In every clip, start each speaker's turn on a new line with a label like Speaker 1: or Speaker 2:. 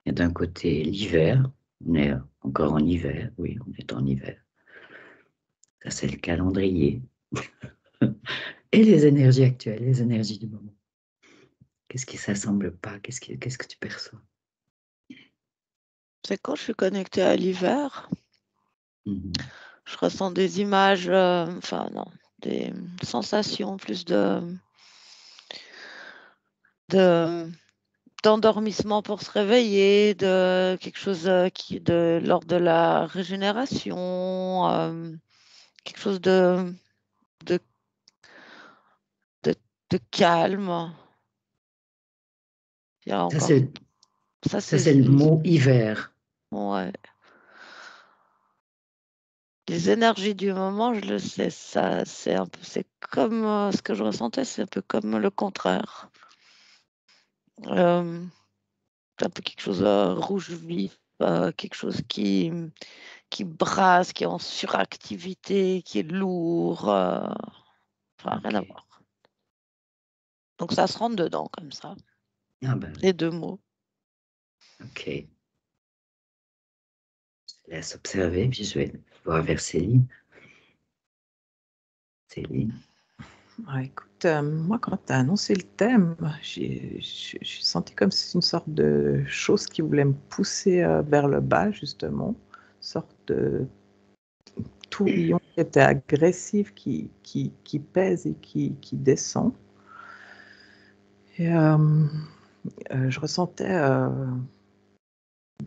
Speaker 1: Il y a d'un côté l'hiver, on est encore en hiver, oui, on est en hiver. Ça, c'est le calendrier. Et les énergies actuelles, les énergies du moment. Qu'est-ce qui ne s'assemble pas? Qu'est-ce que tu perçois?
Speaker 2: C'est quand je suis connectée à l'hiver,
Speaker 1: Mhm.
Speaker 2: je ressens des images, enfin non, des sensations plus de d'endormissement pour se réveiller, de quelque chose qui de l'ordre de la régénération, quelque chose de, de, de calme. Il y a
Speaker 1: Ça,
Speaker 2: encore
Speaker 1: c'est,
Speaker 2: ça,
Speaker 1: ça,
Speaker 2: c'est
Speaker 1: c'est le mot hiver.
Speaker 2: ouais. Les énergies du moment, je le sais, ça, c'est un peu, c'est comme ce que je ressentais, c'est un peu comme le contraire. Euh, c'est un peu quelque chose de rouge vif, quelque chose qui brasse, qui est en suractivité, qui est lourd. Enfin, rien à
Speaker 1: Ok.
Speaker 2: voir. Donc ça se rentre dedans comme ça,
Speaker 1: Ah ben
Speaker 2: les
Speaker 1: oui,
Speaker 2: deux mots.
Speaker 1: ok. Je laisse observer, puis je vais voir vers Céline. Céline.
Speaker 3: Ouais, écoute, moi, quand tu as annoncé le thème, j'ai senti comme si c'est une sorte de chose qui voulait me pousser vers le bas, justement. Une sorte de tourbillon qui était agressif, qui pèse et qui descend. Et je ressentais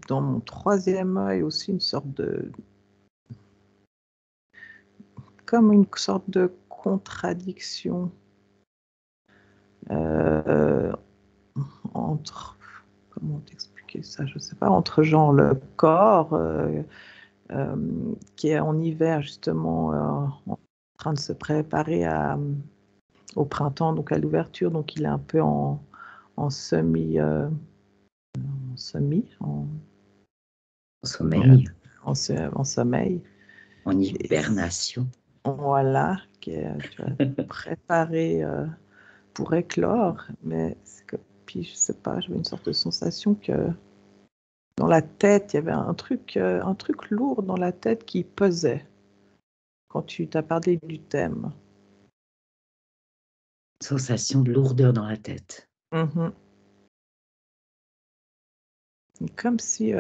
Speaker 3: dans mon troisième œil aussi une sorte de... comme une sorte de contradiction entre... comment t'expliquer ça? Je ne sais pas, entre genre le corps qui est en hiver justement en train de se préparer au printemps, donc à l'ouverture, donc il est un peu en semi, en
Speaker 1: Sommeil,
Speaker 3: sommeil.
Speaker 1: en
Speaker 3: Et
Speaker 1: hibernation.
Speaker 3: voilà, qui est, tu vois, préparé pour éclore, mais puis je sais pas, j'avais une sorte de sensation que dans la tête, il y avait un truc lourd dans la tête qui pesait quand tu t'as parlé du thème.
Speaker 1: Sensation de lourdeur dans la tête.
Speaker 3: Mm-hmm. Comme si,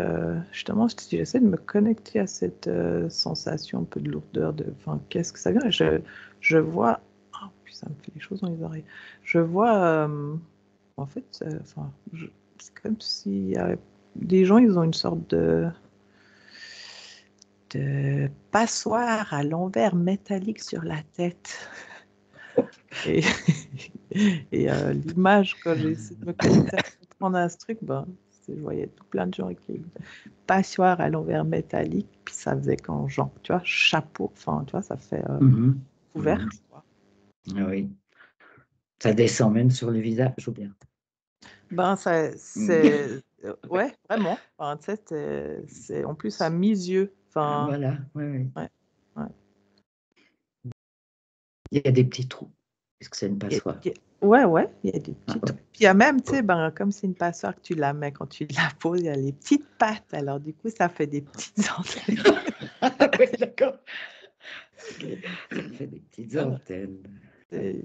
Speaker 3: justement, j'essaie de me connecter à cette sensation un peu de lourdeur, qu'est-ce que ça vient? Je vois, oh, puis ça me fait des choses dans les oreilles. Je vois, en fait, c'est comme si des gens, ils ont une sorte de passoire à l'envers métallique sur la tête. Et, et l'image, quand j'ai essayé de me connecter à comprendre à ce truc, je voyais tout plein de gens avec une passoire à l'envers métallique, puis ça faisait quand, genre, tu vois, chapeau, enfin, tu vois, ça fait couvert, quoi.
Speaker 1: Oui. Ça descend même sur le visage, ou bien?
Speaker 3: C'est... ouais, vraiment. Enfin, tu sais, c'est en plus à mi-yeux. Enfin,
Speaker 1: Voilà, oui, oui.
Speaker 3: ouais, ouais.
Speaker 1: Il y a des petits trous. Est-ce que c'est une passoire?
Speaker 3: Ouais, il y a des petits
Speaker 1: ouais.
Speaker 3: trucs. Puis il y a même, tu sais, comme c'est une passoire que tu la mets, quand tu la poses, il y a les petites pattes. Alors, du coup, ça fait des petites antennes.
Speaker 1: Oui, d'accord. Ça fait des petites antennes.
Speaker 3: C'est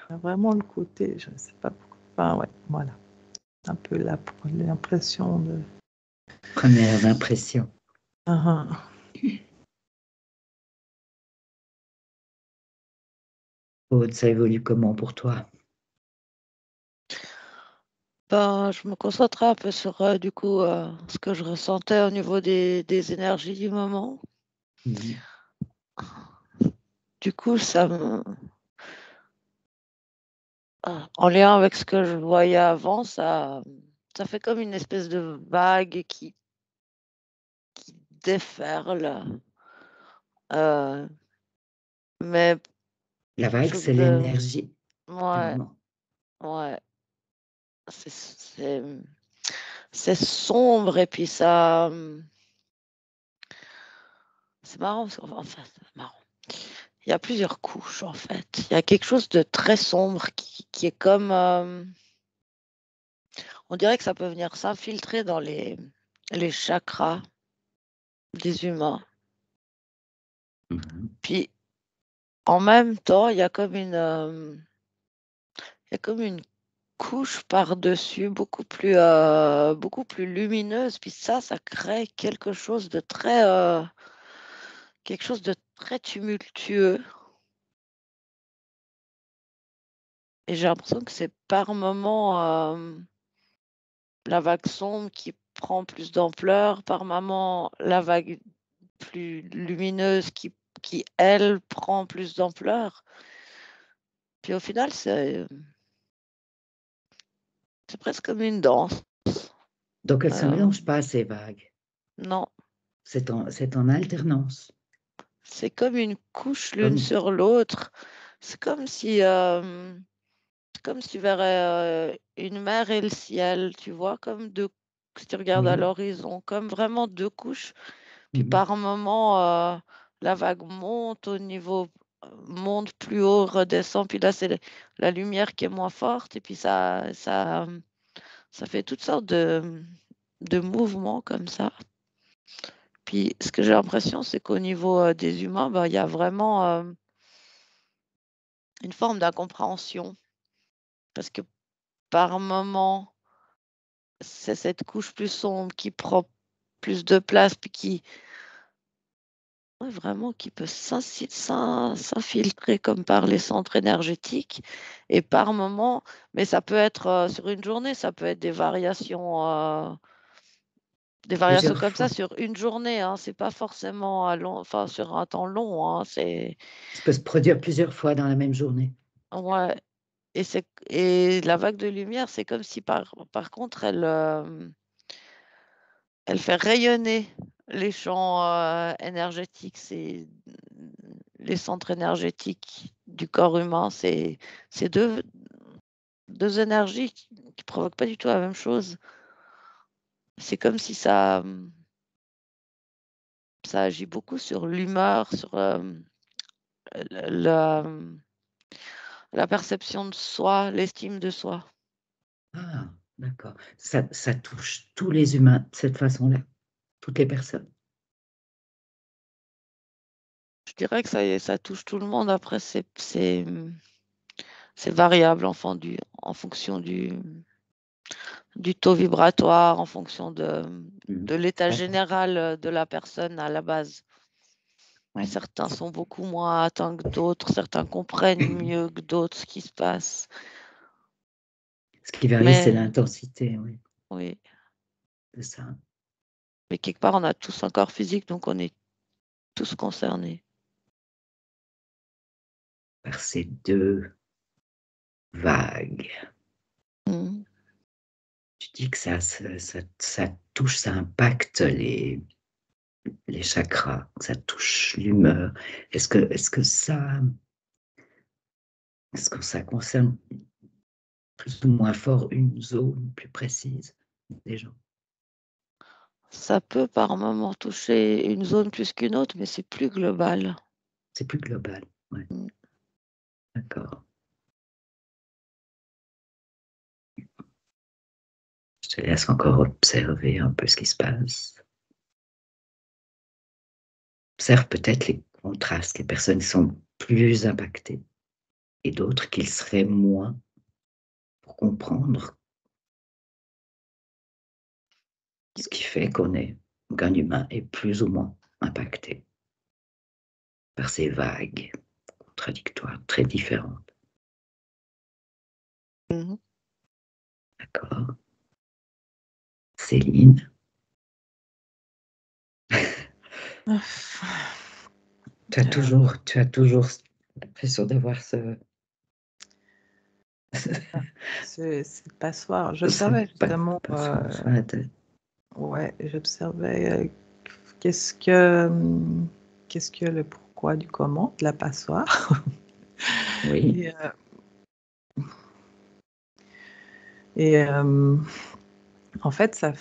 Speaker 3: vraiment le côté, je ne sais pas pourquoi. Enfin, ouais, voilà. Un peu l'impression de...
Speaker 1: Premières impressions. Aude, ça évolue comment pour toi?
Speaker 2: Je me concentrais un peu sur du coup ce que je ressentais au niveau des énergies du moment. Du coup, en lien avec ce que je voyais avant, ça fait comme une espèce de vague qui déferle. Mais
Speaker 1: La vague,
Speaker 2: chose
Speaker 1: c'est
Speaker 2: de...
Speaker 1: l'énergie du
Speaker 2: Ouais,
Speaker 1: moment.
Speaker 2: ouais. C'est c'est sombre et puis ça... C'est marrant, enfin, c'est marrant. Il y a plusieurs couches, en fait. Il y a quelque chose de très sombre qui est comme... On dirait que ça peut venir s'infiltrer dans les chakras des humains. Puis, en même temps, il y a comme une couche par-dessus, beaucoup plus lumineuse. Puis ça crée quelque chose de très tumultueux. Et j'ai l'impression que c'est par moment la vague sombre qui prend plus d'ampleur, par moment la vague plus lumineuse qui elle, prend plus d'ampleur. Puis au final, c'est presque comme une danse.
Speaker 1: Donc, elles ne se mélangent pas, ces vagues.
Speaker 2: Non,
Speaker 1: C'est en alternance.
Speaker 2: c'est comme une couche l'une sur l'autre. C'est comme si tu verrais une mer et le ciel, tu vois, comme si tu regardes à
Speaker 1: Oui.
Speaker 2: l'horizon, comme vraiment deux couches. Puis par moment, la vague monte monte plus haut, redescend. Puis là, c'est la lumière qui est moins forte. Et puis ça fait toutes sortes de mouvements comme ça. Puis ce que j'ai l'impression, c'est qu'au niveau des humains, il y a vraiment une forme d'incompréhension. Parce que par moment, c'est cette couche plus sombre qui prend plus de place, puis qui peut s'infiltrer comme par les centres énergétiques. Et par moment, mais ça peut être sur une journée, ça peut être des variations
Speaker 1: Plusieurs
Speaker 2: comme
Speaker 1: fois.
Speaker 2: ça sur une journée. Hein. C'est pas forcément sur un temps long. Hein.
Speaker 1: Ça peut se produire plusieurs fois dans la même journée.
Speaker 2: Ouais. Et la vague de lumière, c'est comme si par contre, elle fait rayonner les champs énergétiques. C'est les centres énergétiques du corps humain. C'est deux énergies qui provoquent pas du tout la même chose. C'est comme si ça agit beaucoup sur l'humeur, sur la perception de soi, l'estime de soi.
Speaker 1: Ah, d'accord. Ça touche tous les humains de cette façon-là, toutes les personnes.
Speaker 2: Je dirais que ça touche tout le monde. Après, c'est variable en fonction du taux vibratoire, en fonction de l'état général de la personne à la base.
Speaker 1: Ouais.
Speaker 2: Certains sont beaucoup moins atteints que d'autres, certains comprennent mieux que d'autres ce qui se passe.
Speaker 1: Ce qui varie, c'est l'intensité, oui.
Speaker 2: Oui.
Speaker 1: C'est ça.
Speaker 2: Mais quelque part, on a tous un corps physique, donc on est tous concernés.
Speaker 1: Par ces deux vagues. Tu dis que ça touche, ça impacte les chakras, ça touche l'humeur. Est-ce que ça concerne plus ou moins fort une zone plus précise des gens?
Speaker 2: Ça peut par moment toucher une zone plus qu'une autre, mais c'est plus global.
Speaker 1: C'est plus global, ouais. D'accord. Je te laisse encore observer un peu ce qui se passe. Observe peut-être les contrastes, les personnes qui sont plus impactées et d'autres qui le seraient moins, pour comprendre ce qui fait qu'un humain est plus ou moins impacté par ces vagues contradictoires, très différentes. D'accord. Céline. Tu as toujours l'impression d'avoir
Speaker 3: cette passoire. J'observais justement.
Speaker 1: sur la tête.
Speaker 3: Ouais, j'observais qu'est-ce que le pourquoi du comment de la passoire.
Speaker 1: Oui.
Speaker 3: Et en fait, ça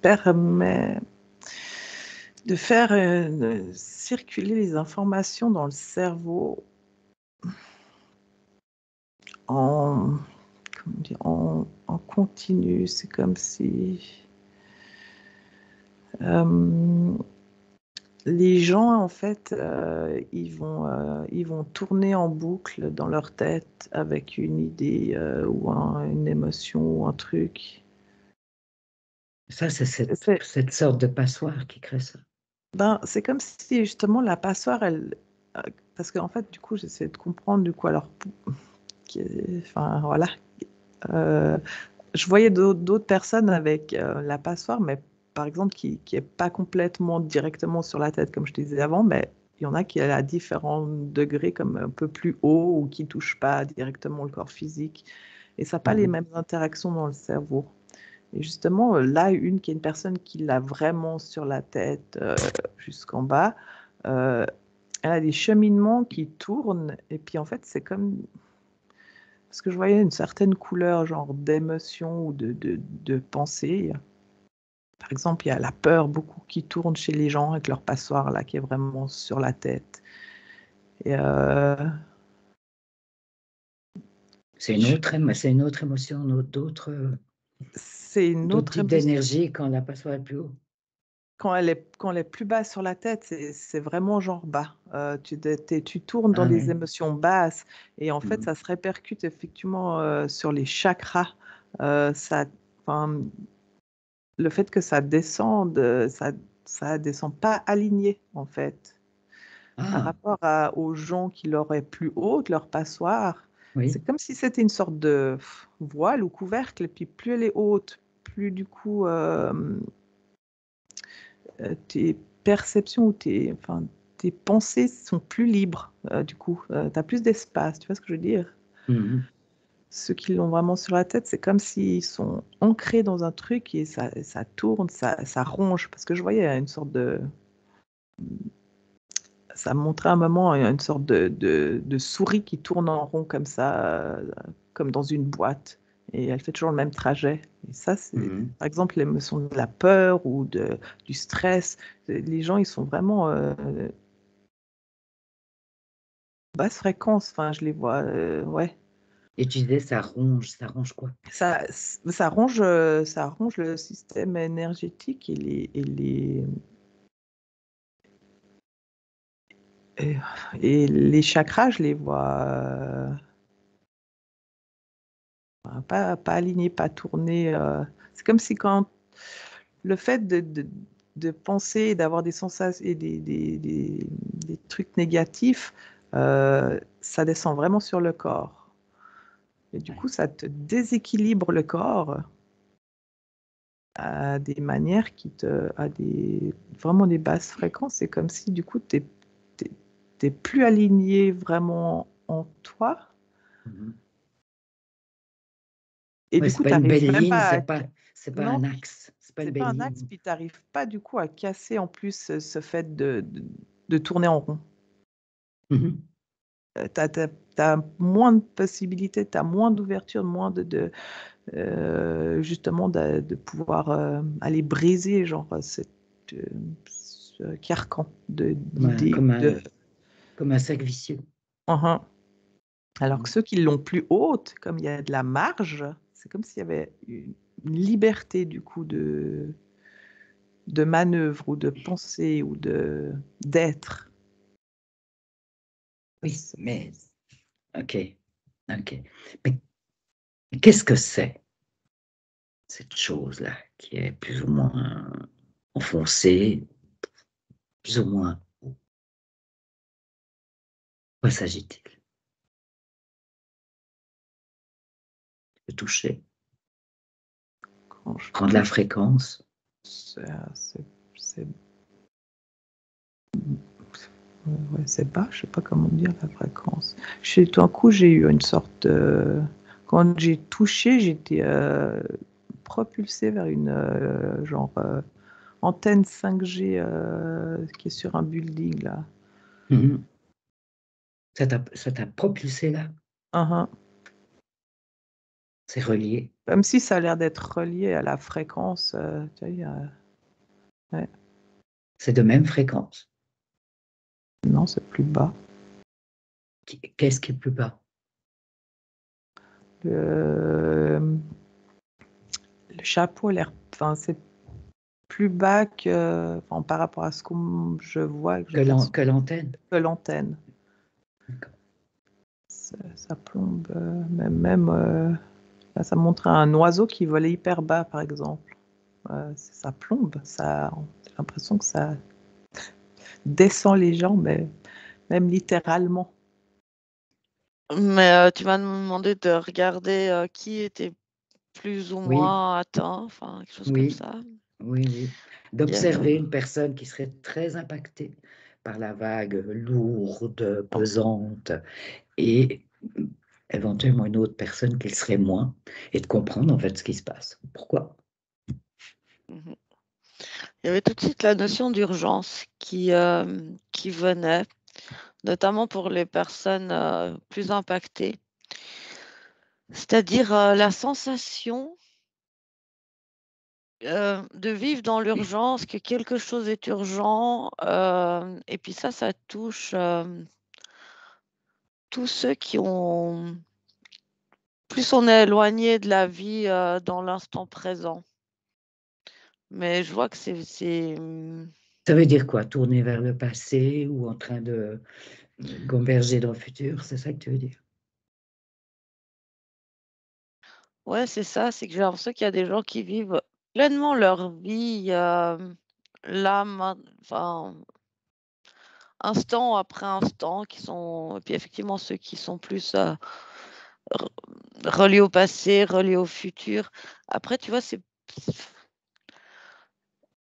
Speaker 3: permet de faire circuler les informations dans le cerveau en, comment dire, en continu. C'est comme si les gens, en fait, ils vont tourner en boucle dans leur tête avec une idée ou une émotion ou un truc.
Speaker 1: Ça, c'est cette sorte de passoire qui crée ça.
Speaker 3: Ben, c'est comme si justement la passoire, parce qu'en fait, du coup, j'essaie de comprendre du coup alors, enfin voilà, je voyais d'autres personnes avec la passoire, mais par exemple qui est pas complètement directement sur la tête, comme je disais avant, mais il y en a qui est à différents degrés, comme un peu plus haut ou qui touchent pas directement le corps physique, et ça n'a pas les mêmes interactions dans le cerveau. Et justement, là, une qui est une personne qui l'a vraiment sur la tête jusqu'en bas, elle a des cheminements qui tournent. Et puis, en fait, c'est comme... Parce que je voyais une certaine couleur, genre d'émotion ou de pensée. Par exemple, il y a la peur beaucoup qui tourne chez les gens avec leur passoire, là, qui est vraiment sur la tête. Et
Speaker 1: c'est une autre émotion,
Speaker 3: c'est une
Speaker 1: d'autres
Speaker 3: autre
Speaker 1: types
Speaker 3: émotion.
Speaker 1: d'énergie quand la passoire est plus haut.
Speaker 3: Quand elle est plus basse sur la tête, c'est vraiment genre bas. Tu tournes dans des
Speaker 1: Oui.
Speaker 3: émotions basses et en fait, ça se répercute effectivement sur les chakras. Enfin, le fait que ça descende, ça descend pas aligné en fait. Par rapport aux gens qui l'auraient plus haute, leur passoire, c'est comme si c'était une sorte de voile ou couvercle et puis plus elle est haute, plus du coup tes perceptions ou tes pensées sont plus libres, du coup. Tu as plus d'espace, tu vois ce que je veux dire? Ceux qui l'ont vraiment sur la tête, c'est comme s'ils sont ancrés dans un truc et ça tourne, ça ronge. Parce que je voyais une sorte de... Ça montrait un moment une sorte de souris qui tourne en rond comme ça, comme dans une boîte. Et elle fait toujours le même trajet. Et ça, c'est par exemple l'émotion de la peur ou du stress. Les gens, ils sont vraiment basse fréquence. Enfin, je les vois, ouais.
Speaker 1: Et tu disais, ça ronge quoi?
Speaker 3: Ça ronge le système énergétique et les chakras, je les vois pas alignés, pas tournés. C'est comme si quand le fait de penser et d'avoir des sensations et des trucs négatifs, ça descend vraiment sur le corps. Et du coup, ça te déséquilibre le corps à des manières vraiment des basses fréquences. C'est comme si du coup, tu n'es plus aligné vraiment en toi. Et du
Speaker 1: C'est
Speaker 3: coup,
Speaker 1: pas
Speaker 3: tu
Speaker 1: une
Speaker 3: n'arrives
Speaker 1: belle
Speaker 3: même
Speaker 1: ligne,
Speaker 3: pas à...
Speaker 1: c'est pas
Speaker 3: Non,
Speaker 1: un axe, c'est pas une
Speaker 3: c'est pas
Speaker 1: belle
Speaker 3: un axe,
Speaker 1: ligne.
Speaker 3: puis tu n'arrives pas du coup à casser en plus ce fait de tourner en rond. Tu as moins de possibilités, tu as moins d'ouverture, moins justement de pouvoir aller briser genre ce carcan d'idées.
Speaker 1: Comme un cercle vicieux.
Speaker 3: Alors que ceux qui l'ont plus haute, comme il y a de la marge, c'est comme s'il y avait une liberté du coup de manœuvre ou de pensée ou d'être.
Speaker 1: Oui, mais ok. Mais qu'est-ce que c'est, cette chose-là, qui est plus ou moins enfoncée, plus ou moins... Quoi s'agit-il? De toucher, prendre la fréquence.
Speaker 3: C'est bas, je sais pas comment dire la fréquence. Tout d'un coup, j'ai eu une sorte quand j'ai touché, j'étais propulsé vers une antenne 5G qui est sur un building là.
Speaker 1: Ça t'a propulsé là? C'est relié?
Speaker 3: Comme si ça a l'air d'être relié à la fréquence. Ouais.
Speaker 1: C'est de même fréquence?
Speaker 3: Non, c'est plus bas.
Speaker 1: Qu'est-ce qui est plus bas?
Speaker 3: Le chapeau a l'air, enfin, c'est plus bas que, enfin, par rapport à ce que je vois, que je perçois,
Speaker 1: Que l'antenne.
Speaker 3: que l'antenne.
Speaker 1: D'accord.
Speaker 3: Ça plombe, là, ça montre un oiseau qui volait hyper bas, par exemple. Ça plombe, j'ai l'impression que ça descend les gens, mais même littéralement.
Speaker 2: Mais tu m'as demandé de regarder qui était plus ou
Speaker 1: Oui,
Speaker 2: moins atteint, enfin, quelque chose comme
Speaker 1: oui,
Speaker 2: ça.
Speaker 1: oui.
Speaker 2: Il y a-
Speaker 1: D'observer une personne qui serait très impactée par la vague lourde, pesante, et éventuellement une autre personne qui le serait moins, et de comprendre en fait ce qui se passe. Pourquoi?
Speaker 2: Mhm. Il y avait tout de suite la notion d'urgence qui venait, notamment pour les personnes plus impactées. C'est-à-dire la sensation de vivre dans l'urgence, que quelque chose est urgent, et puis ça touche tous ceux qui ont... Plus on est éloigné de la vie dans l'instant présent. Mais je vois que c'est...
Speaker 1: Ça veut dire quoi? Tourner vers le passé ou en train de gamberger dans le futur? C'est ça que tu veux dire?
Speaker 2: Ouais, c'est ça, c'est que j'ai l'impression qu'il y a des gens qui vivent pleinement leur vie là, enfin, instant après instant, qui sont... Et puis effectivement, ceux qui sont plus reliés au passé, reliés au futur. Après, tu vois,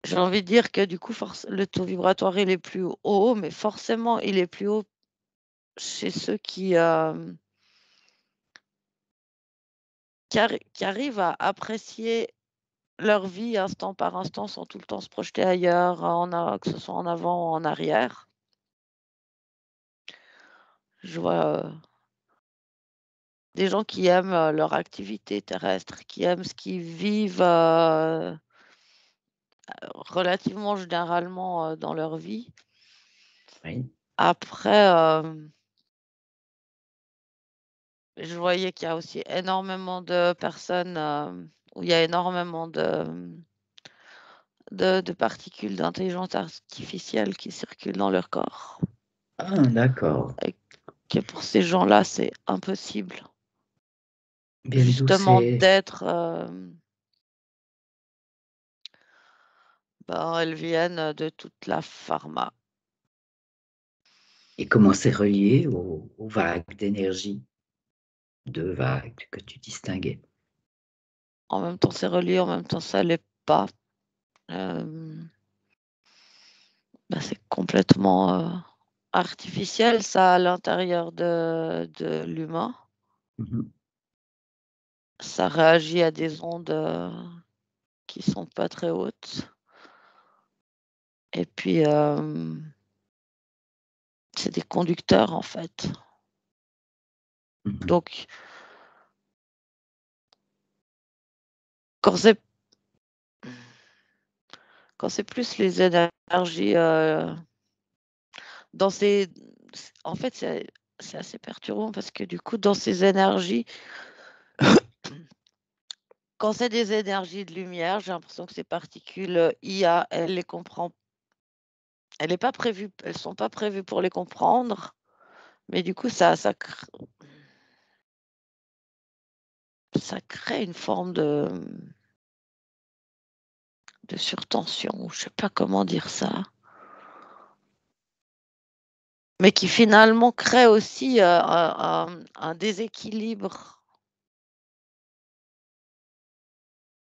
Speaker 2: j'ai envie de dire que du coup, le taux vibratoire, il est plus haut, mais forcément, il est plus haut chez ceux qui arrivent à apprécier leur vie instant par instant sans tout le temps se projeter ailleurs, que ce soit en avant ou en arrière. Je vois des gens qui aiment leur activité terrestre, qui aiment ce qu'ils vivent relativement généralement dans leur vie.
Speaker 1: Oui.
Speaker 2: Après, je voyais qu'il y a aussi énormément de personnes où il y a énormément de particules d'intelligence artificielle qui circulent dans leur corps.
Speaker 1: Ah, d'accord.
Speaker 2: Et que pour ces gens-là, c'est impossible
Speaker 1: Bien d'où
Speaker 2: justement
Speaker 1: c'est.
Speaker 2: d'être... elles viennent de toute la pharma.
Speaker 1: Et comment c'est relié aux vagues d'énergie, deux vagues que tu distinguais?
Speaker 2: En même temps, c'est relié, en même temps, ça l'est pas. C'est complètement artificiel, ça, à l'intérieur de l'humain.
Speaker 1: Mhm.
Speaker 2: Ça réagit à des ondes qui sont pas très hautes. Et puis, c'est des conducteurs, en fait.
Speaker 1: Mhm.
Speaker 2: Donc, quand c'est plus les énergies dans ces... En fait, c'est assez perturbant parce que du coup, dans ces énergies, quand c'est des énergies de lumière, j'ai l'impression que ces particules IA, elle les comprend. Elle est pas prévue, elles sont pas prévues pour les comprendre, mais du coup, ça crée une forme de surtension, ou je sais pas comment dire ça, mais qui finalement crée aussi un déséquilibre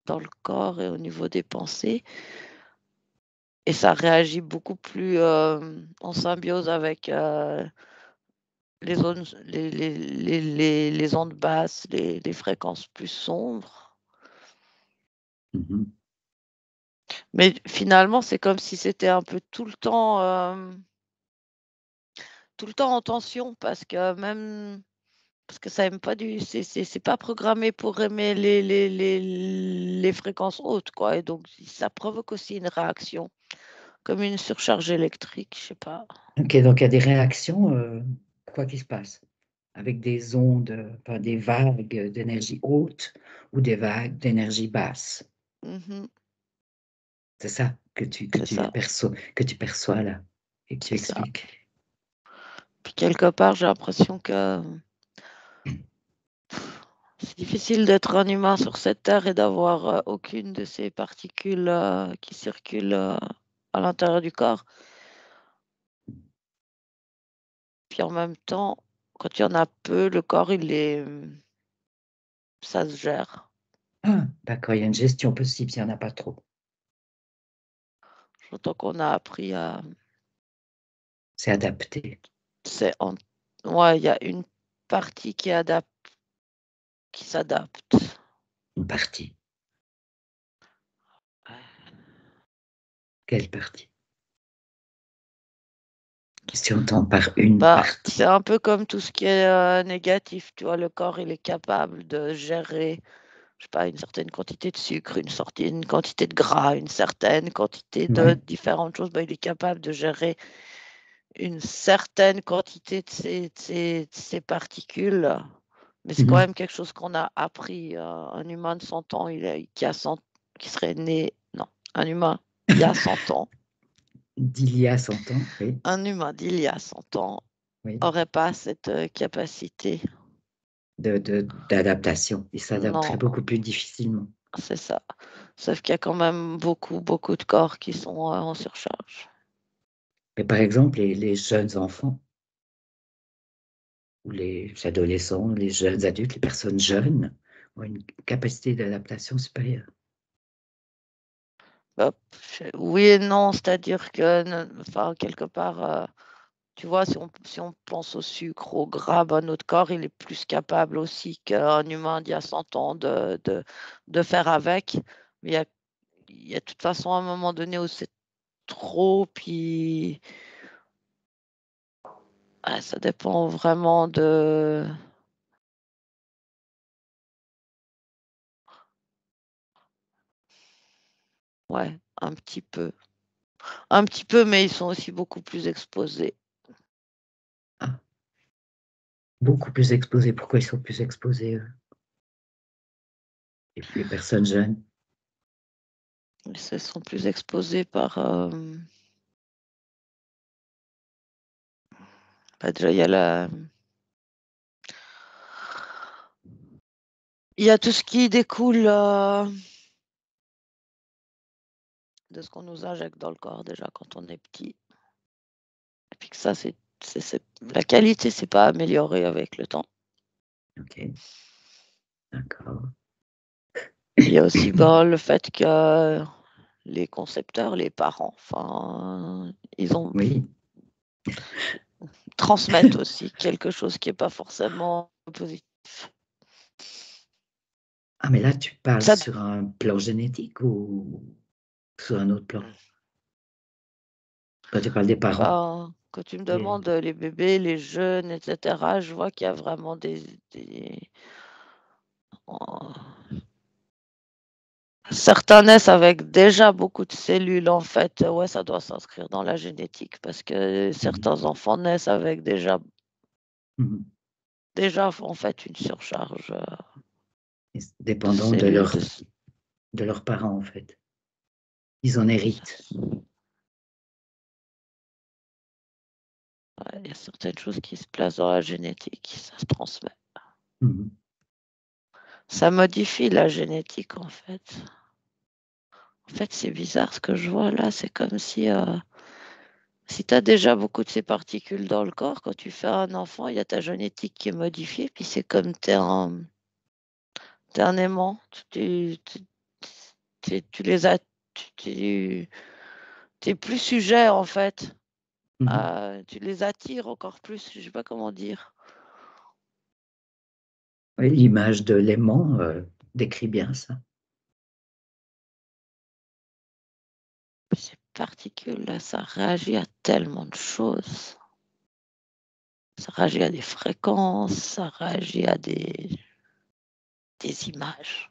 Speaker 2: dans le corps et au niveau des pensées. Et ça réagit beaucoup plus en symbiose avec les ondes basses, les fréquences plus sombres.
Speaker 1: Mhm.
Speaker 2: Mais finalement, c'est comme si c'était un peu tout le temps en tension, parce que ça aime pas c'est pas programmé pour aimer les fréquences hautes, quoi. Et donc ça provoque aussi une réaction, comme une surcharge électrique, je sais pas.
Speaker 1: Ok, donc il y a des réactions, quoi qu'il se passe. avec des ondes, enfin, des vagues d'énergie haute ou des vagues d'énergie basse.
Speaker 2: Mhm.
Speaker 1: C'est ça que
Speaker 2: C'est ça,
Speaker 1: tu perçois là et que tu
Speaker 2: c'est ça.
Speaker 1: expliques.
Speaker 2: Puis quelque part, j'ai l'impression que c'est difficile d'être un humain sur cette terre et d'avoir aucune de ces particules qui circulent à l'intérieur du corps. Puis en même temps, quand il y en a peu, le corps, ça se gère.
Speaker 1: Ah, d'accord, il y a une gestion possible s'il n'y en a pas trop.
Speaker 2: J'entends qu'on a appris à...
Speaker 1: C'est adapté.
Speaker 2: Ouais, il y a une partie qui s'adapte.
Speaker 1: Une partie. Quelle partie? Qu'est-ce que tu entends par une
Speaker 2: Bah,
Speaker 1: partie?
Speaker 2: c'est un peu comme tout ce qui est négatif, tu vois, le corps, il est capable de gérer, je sais pas, une certaine quantité de sucre, une quantité de gras, une certaine quantité de
Speaker 1: Ouais.
Speaker 2: différentes choses, bah, il est capable de gérer une certaine quantité de ces particules. Mais c'est quand
Speaker 1: Mhm.
Speaker 2: même quelque chose qu'on a appris. Un humain de 100 ans, qui serait né, non, un humain il y a 100 ans,
Speaker 1: D'il y a 100 ans, oui.
Speaker 2: un humain d'il y a 100 ans
Speaker 1: Oui.
Speaker 2: n'aurait pas cette capacité.
Speaker 1: D'adaptation. Il s'adapterait
Speaker 2: Non,
Speaker 1: beaucoup plus difficilement.
Speaker 2: c'est ça. Sauf qu'il y a quand même beaucoup, beaucoup de corps qui sont en surcharge.
Speaker 1: Mais par exemple, les jeunes enfants, ou les adolescents, les jeunes adultes, les personnes jeunes ont une capacité d'adaptation supérieure.
Speaker 2: Hop, oui et non, c'est-à-dire que, enfin, quelque part, tu vois, si on pense au sucre, au gras, ben, notre corps, il est plus capable aussi qu'un humain d'il y a 100 ans de faire avec. Mais il y a de toute façon un moment donné où c'est trop, puis ça dépend vraiment de... Ouais, un petit peu. Un petit peu, mais ils sont aussi beaucoup plus exposés.
Speaker 1: Ah, beaucoup plus exposés. Pourquoi ils sont plus exposés, eux? Les personnes jeunes?
Speaker 2: Ils se sont plus exposés par... déjà, il y a tout ce qui découle de ce qu'on nous injecte dans le corps déjà quand on est petit. Et puis que ça, la qualité, c'est pas améliorée avec le temps.
Speaker 1: Ok, d'accord.
Speaker 2: Il y a aussi le fait que les concepteurs, les parents, enfin,
Speaker 1: Oui.
Speaker 2: transmettent aussi quelque chose qui n'est pas forcément positif.
Speaker 1: Ah, mais là, tu parles
Speaker 2: Ça,
Speaker 1: sur un plan génétique ou sur un autre plan? Quand tu parles des parents.
Speaker 2: quand tu me
Speaker 1: Les-
Speaker 2: demandes les bébés, les jeunes, etc., je vois qu'il y a vraiment certains naissent avec déjà beaucoup de cellules, en fait. Ouais, ça doit s'inscrire dans la génétique parce que
Speaker 1: Mhm.
Speaker 2: certains enfants naissent avec
Speaker 1: Mhm.
Speaker 2: déjà en fait, une surcharge de
Speaker 1: Dépendant
Speaker 2: cellules.
Speaker 1: de leurs parents, en fait. Ils en héritent.
Speaker 2: Il y a certaines choses qui se placent dans la génétique, ça se transmet.
Speaker 1: Mhm.
Speaker 2: Ça modifie la génétique, en fait. En fait, c'est bizarre ce que je vois là. C'est comme si tu as déjà beaucoup de ces particules dans le corps, quand tu fais un enfant, il y a ta génétique qui est modifiée, puis c'est comme t'es un aimant. Tu les as, t'es plus sujet en fait.
Speaker 1: Mhm.
Speaker 2: Tu les attires encore plus. Je sais pas comment dire.
Speaker 1: Oui, l'image de l'aimant décrit bien ça.
Speaker 2: Ces particules là, ça réagit à tellement de choses. Ça réagit à des fréquences, ça réagit à des images.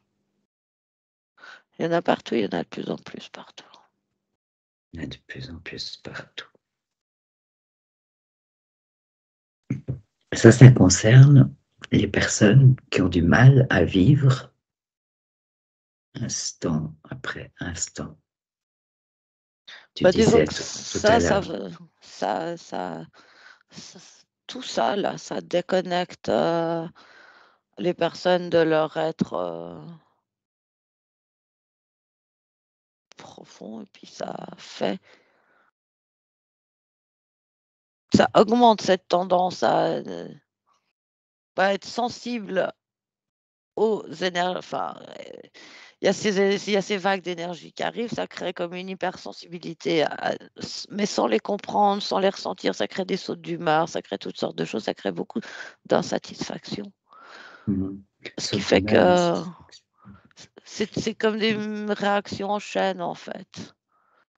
Speaker 2: Il y en a partout, il y en a de plus en plus partout.
Speaker 1: Il y en a de plus en plus partout. Ça concerne les personnes qui ont du mal à vivre instant après instant. Tu
Speaker 2: Disons
Speaker 1: disais
Speaker 2: que
Speaker 1: tout à l'heure.
Speaker 2: ça, tout ça, là, ça déconnecte les personnes de leur être profond, et puis ça augmente cette tendance à être sensible aux énergies. Enfin, il y a ces vagues d'énergie qui arrivent, ça crée comme une hypersensibilité, mais sans les comprendre, sans les ressentir, ça crée des sautes d'humeur, ça crée toutes sortes de choses, ça crée beaucoup d'insatisfaction. Ce qui fait que c'est comme des réactions en chaîne, en fait.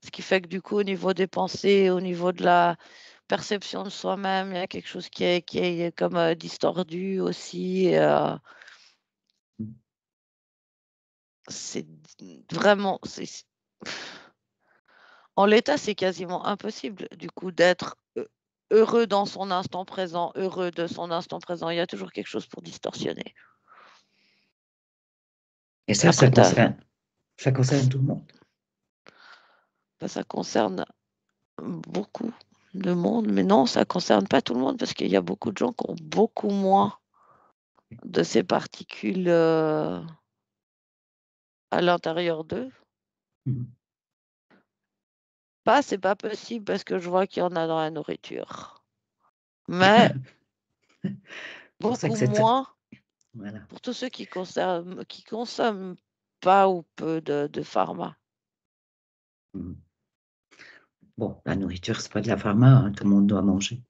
Speaker 2: Ce qui fait que du coup, au niveau des pensées, au niveau de la perception de soi-même, il y a quelque chose qui est comme distordu aussi. C'est vraiment, en l'état, c'est quasiment impossible du coup d'être heureux dans son instant présent, heureux de son instant présent. Il y a toujours quelque chose pour distorsionner.
Speaker 1: Et ça concerne tout le monde.
Speaker 2: Ça concerne beaucoup de monde, mais non, ça concerne pas tout le monde parce qu'il y a beaucoup de gens qui ont beaucoup moins de ces particules à l'intérieur d'eux. C'est pas possible parce que je vois qu'il y en a dans la nourriture. Mais beaucoup moins
Speaker 1: Voilà.
Speaker 2: pour tous ceux qui consomment pas ou peu de pharma.
Speaker 1: Bon, la nourriture, c'est pas de la pharma, hein, tout le monde doit manger.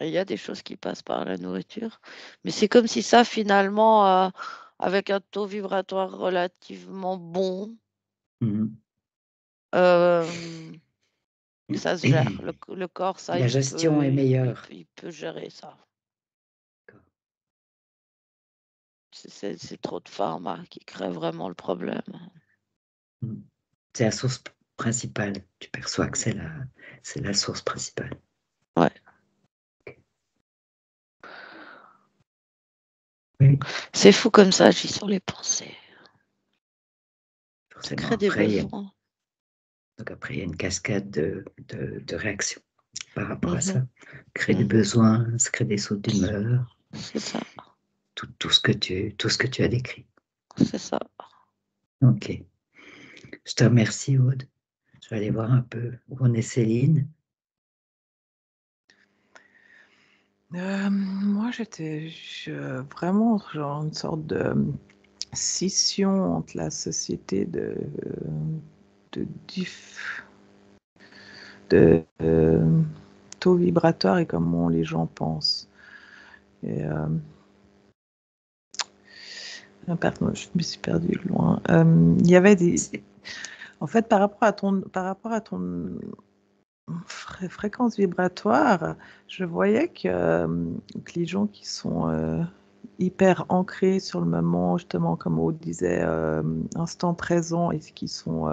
Speaker 2: Il y a des choses qui passent par la nourriture, mais c'est comme si ça, finalement, avec un taux vibratoire relativement bon, ça se gère. Le corps, ça,
Speaker 1: La gestion est meilleure.
Speaker 2: il peut gérer ça. C'est trop de pharma qui crée vraiment le problème.
Speaker 1: C'est la source principale. Tu perçois que c'est la source principale.
Speaker 2: Ouais.
Speaker 1: Oui.
Speaker 2: C'est fou comme ça, agit sur les pensées.
Speaker 1: Forcément,
Speaker 2: ça crée des besoins.
Speaker 1: Donc après, il y a une cascade de réactions par rapport à ça. Créer des
Speaker 2: Mhm.
Speaker 1: besoins, ça crée des sauts d'humeur.
Speaker 2: C'est ça.
Speaker 1: Tout ce que tu as décrit.
Speaker 2: C'est ça.
Speaker 1: Ok. Je te remercie, Aude. Je vais aller voir un peu où en est Céline.
Speaker 3: Moi, j'étais vraiment genre une sorte de scission entre la société de taux vibratoire et comment les gens pensent. Et, pardon, je me suis perdue loin. Il y avait des... En fait, par rapport à ton fréquence vibratoire, je voyais que les gens qui sont hyper ancrés sur le moment, justement, comme on disait, instant présent, et qui sont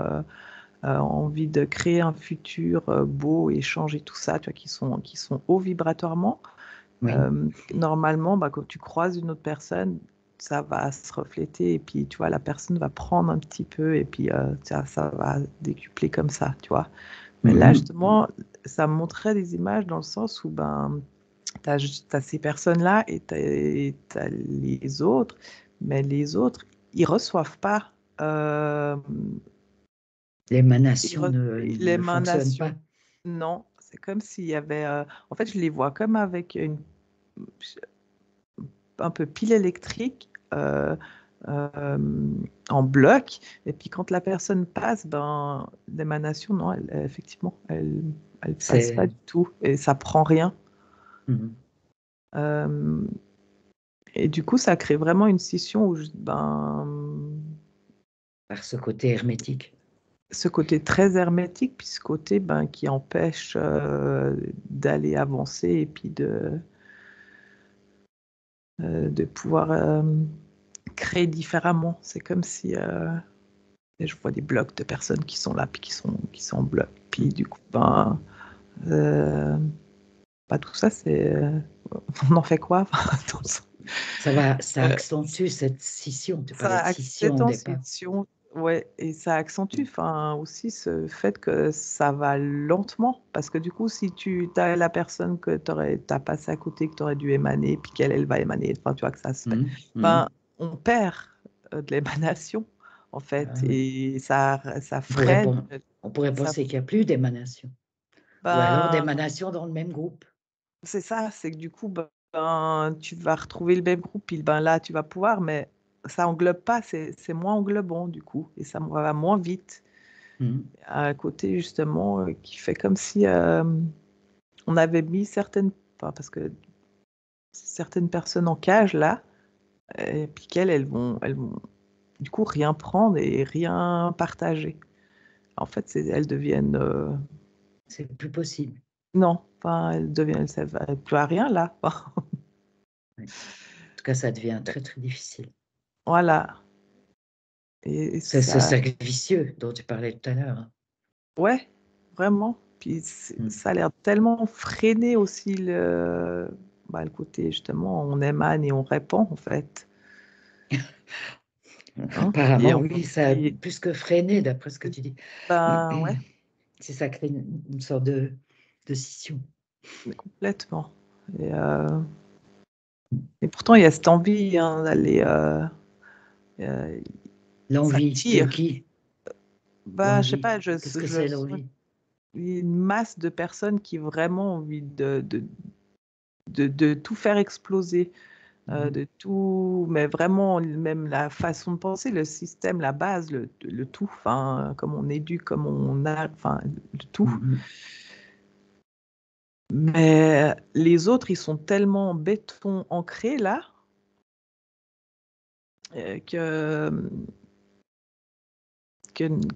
Speaker 3: envie de créer un futur beau et changer tout ça, tu vois, qui sont hauts vibratoirement,
Speaker 1: Oui.
Speaker 3: normalement, quand tu croises une autre personne, ça va se refléter et puis tu vois, la personne va prendre un petit peu et puis ça va décupler comme ça, tu vois. Mais là, justement, ça me montrait des images dans le sens où tu as ces personnes-là et tu as les autres, mais les autres, ils reçoivent pas
Speaker 1: L'émanation ne fonctionne pas.
Speaker 3: Non, c'est comme s'il y avait... en fait, je les vois comme avec un peu pile électrique en bloc. Et puis quand la personne passe, l'émanation, non, effectivement, elle passe pas du tout et ça prend rien. Et du coup, ça crée vraiment une scission où
Speaker 1: par ce côté hermétique.
Speaker 3: Ce côté très hermétique, puis ce côté qui empêche d'aller avancer et puis de pouvoir créer différemment. C'est comme si je vois des blocs de personnes qui sont là, puis qui sont en bloc. Puis du coup, Tout ça, on en fait quoi?
Speaker 1: Ça accentue cette scission. Tu parlais de
Speaker 3: Ça
Speaker 1: scission
Speaker 3: cette
Speaker 1: au départ.
Speaker 3: tension, ouais, et ça accentue aussi ce fait que ça va lentement. Parce que du coup, si tu as la personne que tu as passé à côté, que tu aurais dû émaner, puis elle va émaner, enfin, tu vois que ça se fait. On perd de l'émanation, en fait, et ça freine.
Speaker 1: On pourrait penser qu'il n'y a plus d'émanation. Ou alors d'émanation dans le même groupe.
Speaker 3: C'est ça, c'est que du coup, tu vas retrouver le même groupe, puis là, tu vas pouvoir, mais ça englobe pas, c'est moins englobant du coup, et ça va moins vite. À un côté justement qui fait comme si on avait mis parce que certaines personnes en cage là, et puis elles vont du coup rien prendre et rien partager. En fait, elles deviennent
Speaker 1: c'est plus possible.
Speaker 3: Non, elles savent plus à rien là.
Speaker 1: Oui. En tout cas, ça devient très très difficile.
Speaker 3: Voilà. Et
Speaker 1: c'est ce cercle vicieux dont tu parlais tout à l'heure.
Speaker 3: Ouais, vraiment. Puis ça a l'air tellement freiner aussi le côté justement, on émane et on répand en fait.
Speaker 1: Apparemment, oui, ça a plus que freiné d'après ce que tu dis.
Speaker 3: Ouais.
Speaker 1: C'est ça crée une sorte de scission.
Speaker 3: Mais complètement. Et pourtant, il y a cette envie d'aller.
Speaker 1: L'envie de qui?
Speaker 3: Je sais pas.
Speaker 1: Qu'est-ce que c'est l'envie?
Speaker 3: Une masse de personnes qui vraiment ont envie de tout faire exploser, de tout, mais vraiment même la façon de penser, le système, la base, le tout, enfin, comme on éduque, comme on a, enfin, le tout. Mais les autres, ils sont tellement béton ancrés là que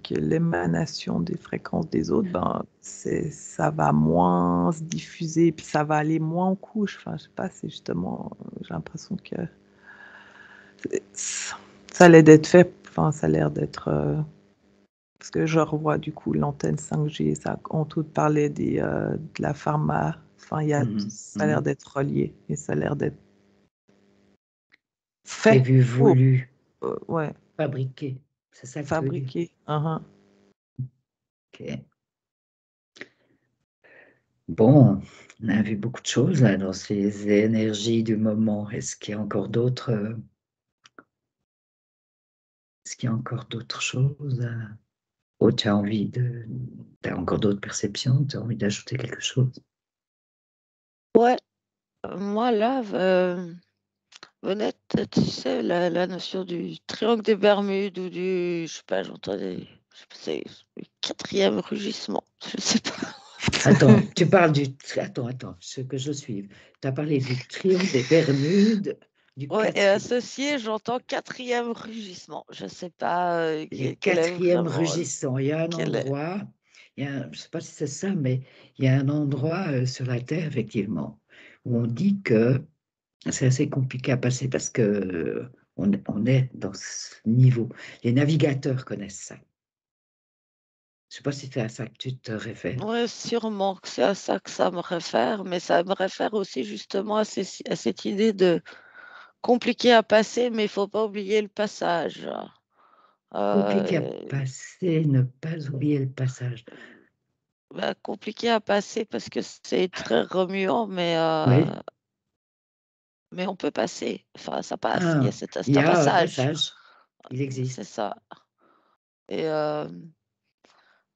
Speaker 3: l'émanation des fréquences des autres, ça va moins se diffuser, puis ça va aller moins en couche. Enfin, je sais pas, c'est justement, j'ai l'impression que ça a l'air d'être fait, enfin, ça a l'air d'être... parce que je revois du coup l'antenne 5G, ça, on tout parlait de la pharma, enfin, ça a l'air d'être relié, et ça a l'air d'être fait.
Speaker 1: Prévu, voulu,
Speaker 3: ouais.
Speaker 1: fabriqué, c'est ça que
Speaker 3: fabriqué.
Speaker 1: Ok. Bon, on a vu beaucoup de choses là, dans ces énergies du moment. Est-ce qu'il y a encore d'autres choses Oh, tu as envie t'as encore d'autres perceptions? Tu as envie d'ajouter quelque chose?
Speaker 2: Ouais, moi là, venait, tu sais, la notion du triangle des Bermudes ou du, je sais pas, j'entendais, c'est le 4e rugissement, je sais pas.
Speaker 1: Attends, tu parles du... Attends, ce que je suive. Tu as parlé du triangle des Bermudes, du
Speaker 2: Ouais, et associé, j'entends 4e rugissement. Je sais pas
Speaker 1: le
Speaker 2: quel est
Speaker 1: 4e
Speaker 2: vraiment...
Speaker 1: rugissant. Il y a un endroit, je ne sais pas si c'est ça, mais il y a un endroit sur la Terre, effectivement, où on dit que c'est assez compliqué à passer parce que on est dans ce niveau. Les navigateurs connaissent ça. Je ne sais pas si c'est à ça que tu te réfères.
Speaker 2: Oui, sûrement que c'est à ça que ça me réfère, mais ça me réfère aussi justement à cette idée de compliqué à passer, mais il ne faut pas oublier le passage.
Speaker 1: Compliqué à passer, ne pas oublier le passage.
Speaker 2: Compliqué à passer parce que c'est très remuant,
Speaker 1: Oui.
Speaker 2: mais on peut passer. Enfin, ça passe.
Speaker 1: Ah,
Speaker 2: C'est
Speaker 1: il y
Speaker 2: un
Speaker 1: a un
Speaker 2: passage.
Speaker 1: passage. Il existe.
Speaker 2: C'est ça. Et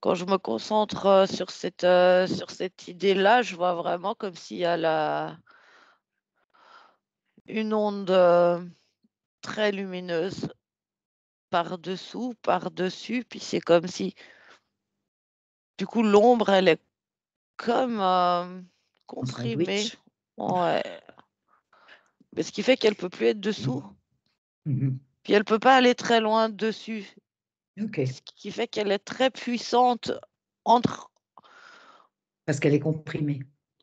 Speaker 2: quand je me concentre sur cette idée-là, je vois vraiment comme s'il y a une onde très lumineuse par-dessous, par-dessus, puis c'est comme si, du coup, l'ombre, elle est comme comprimée. Ouais. Mais ce qui fait qu'elle peut plus être dessous. Puis elle peut pas aller très loin dessus.
Speaker 1: Ok.
Speaker 2: Ce qui fait qu'elle est très puissante
Speaker 1: Parce qu'elle est comprimée.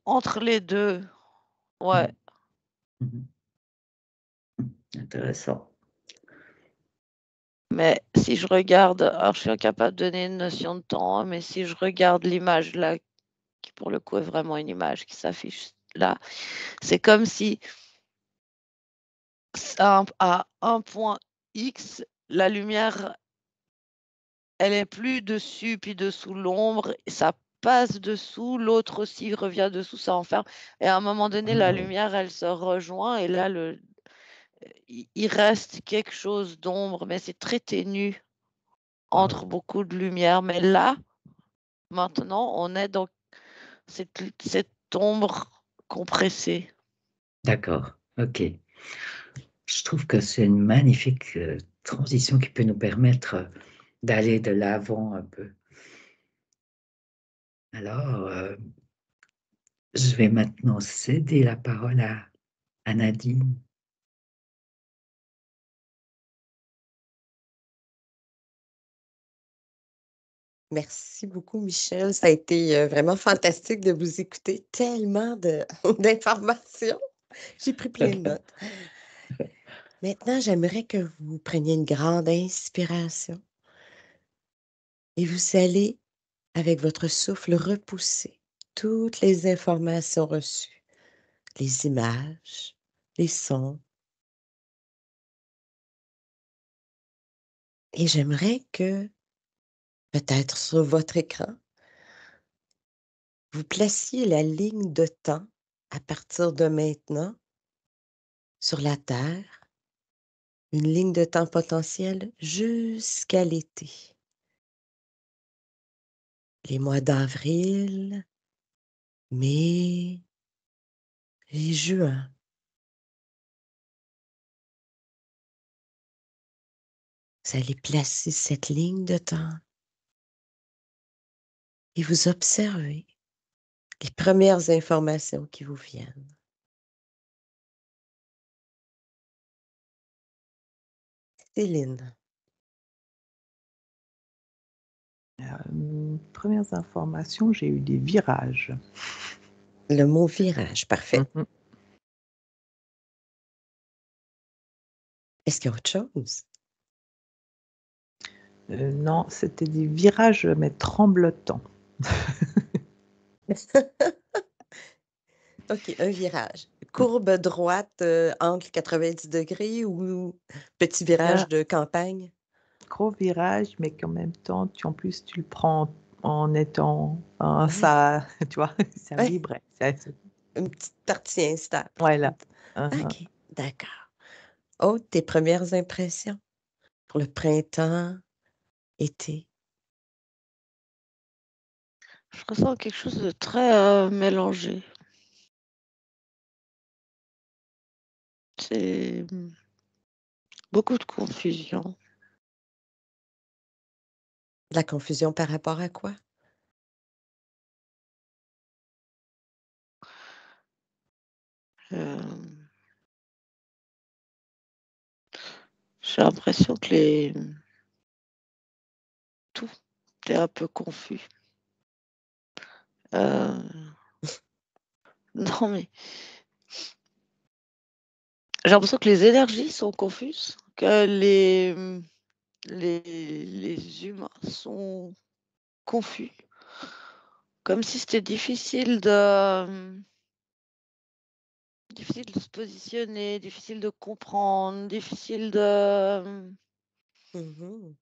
Speaker 2: entre les deux. Ouais.
Speaker 1: Intéressant.
Speaker 2: Mais si je regarde, alors je suis incapable de donner une notion de temps, mais si je regarde l'image là qui pour le coup est vraiment une image qui s'affiche là. C'est comme si à un point X, la lumière, elle est plus dessus puis dessous l'ombre, et ça passe dessous, l'autre aussi revient dessous, ça enferme. Et à un moment donné, la lumière, elle se rejoint et là, il reste quelque chose d'ombre, mais c'est très ténu entre beaucoup de lumière. Mais là, maintenant, on est dans cette ombre compressée.
Speaker 1: D'accord, ok. Je trouve que c'est une magnifique transition qui peut nous permettre d'aller de l'avant un peu. Alors, je vais maintenant céder la parole à Nadine.
Speaker 4: Merci beaucoup, Michel. Ça a été vraiment fantastique de vous écouter. Tellement d'informations. J'ai pris plein de notes. Maintenant, j'aimerais que vous preniez une grande inspiration et vous allez, avec votre souffle, repousser toutes les informations reçues, les images, les sons. Et j'aimerais que, peut-être sur votre écran, vous placiez la ligne de temps à partir de maintenant sur la Terre, une ligne de temps potentielle jusqu'à l'été. Les mois d'avril, mai et juin. Vous allez placer cette ligne de temps et vous observez les premières informations qui vous viennent. Céline.
Speaker 3: Premières informations, j'ai eu des virages.
Speaker 4: Le mot virage, parfait. Est-ce qu'il y a autre chose?
Speaker 3: Non, c'était des virages, mais tremblotants.
Speaker 4: OK, un virage. Courbe droite angle 90 degrés ou petit virage de campagne?
Speaker 3: Gros virage, mais qu'en même temps, en plus, tu le prends en étant...
Speaker 4: Ouais.
Speaker 3: ça, tu vois, ça
Speaker 4: Ouais.
Speaker 3: vibrait.
Speaker 4: Une petite partie instable.
Speaker 3: Voilà.
Speaker 4: OK, d'accord. Oh, tes premières impressions pour le printemps, été?
Speaker 2: Je ressens quelque chose de très mélangé. C'est beaucoup de confusion.
Speaker 4: De la confusion par rapport à quoi?
Speaker 2: J'ai l'impression que tout est un peu confus. Non, mais j'ai l'impression que les énergies sont confuses, que les humains sont confus, comme si c'était difficile de se positionner, difficile de comprendre, difficile de...
Speaker 4: Mmh.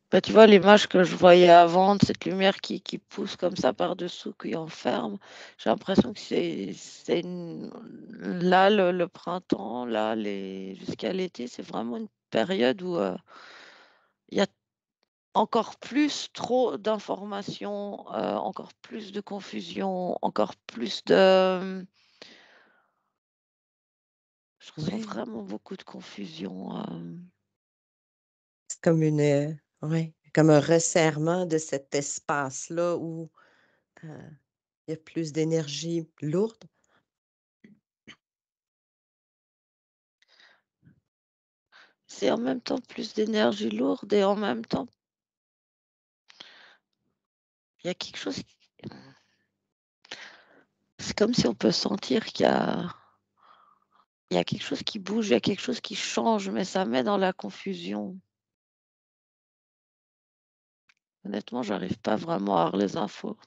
Speaker 2: Bah, tu vois l'image que je voyais avant de cette lumière qui pousse comme ça par-dessous, qui enferme. J'ai l'impression que c'est là, le printemps, là, jusqu'à l'été, c'est vraiment une période où il y a encore plus trop d'informations, encore plus de confusion, encore plus de... Je ressens
Speaker 4: Ouais.
Speaker 2: vraiment beaucoup de confusion.
Speaker 4: C'est comme comme un resserrement de cet espace-là où, il y a plus d'énergie lourde.
Speaker 2: C'est en même temps plus d'énergie lourde et en même temps, il y a quelque chose c'est comme si on peut sentir qu'il y a quelque chose qui bouge, il y a quelque chose qui change, mais ça met dans la confusion. Honnêtement, j'arrive pas vraiment à avoir les infos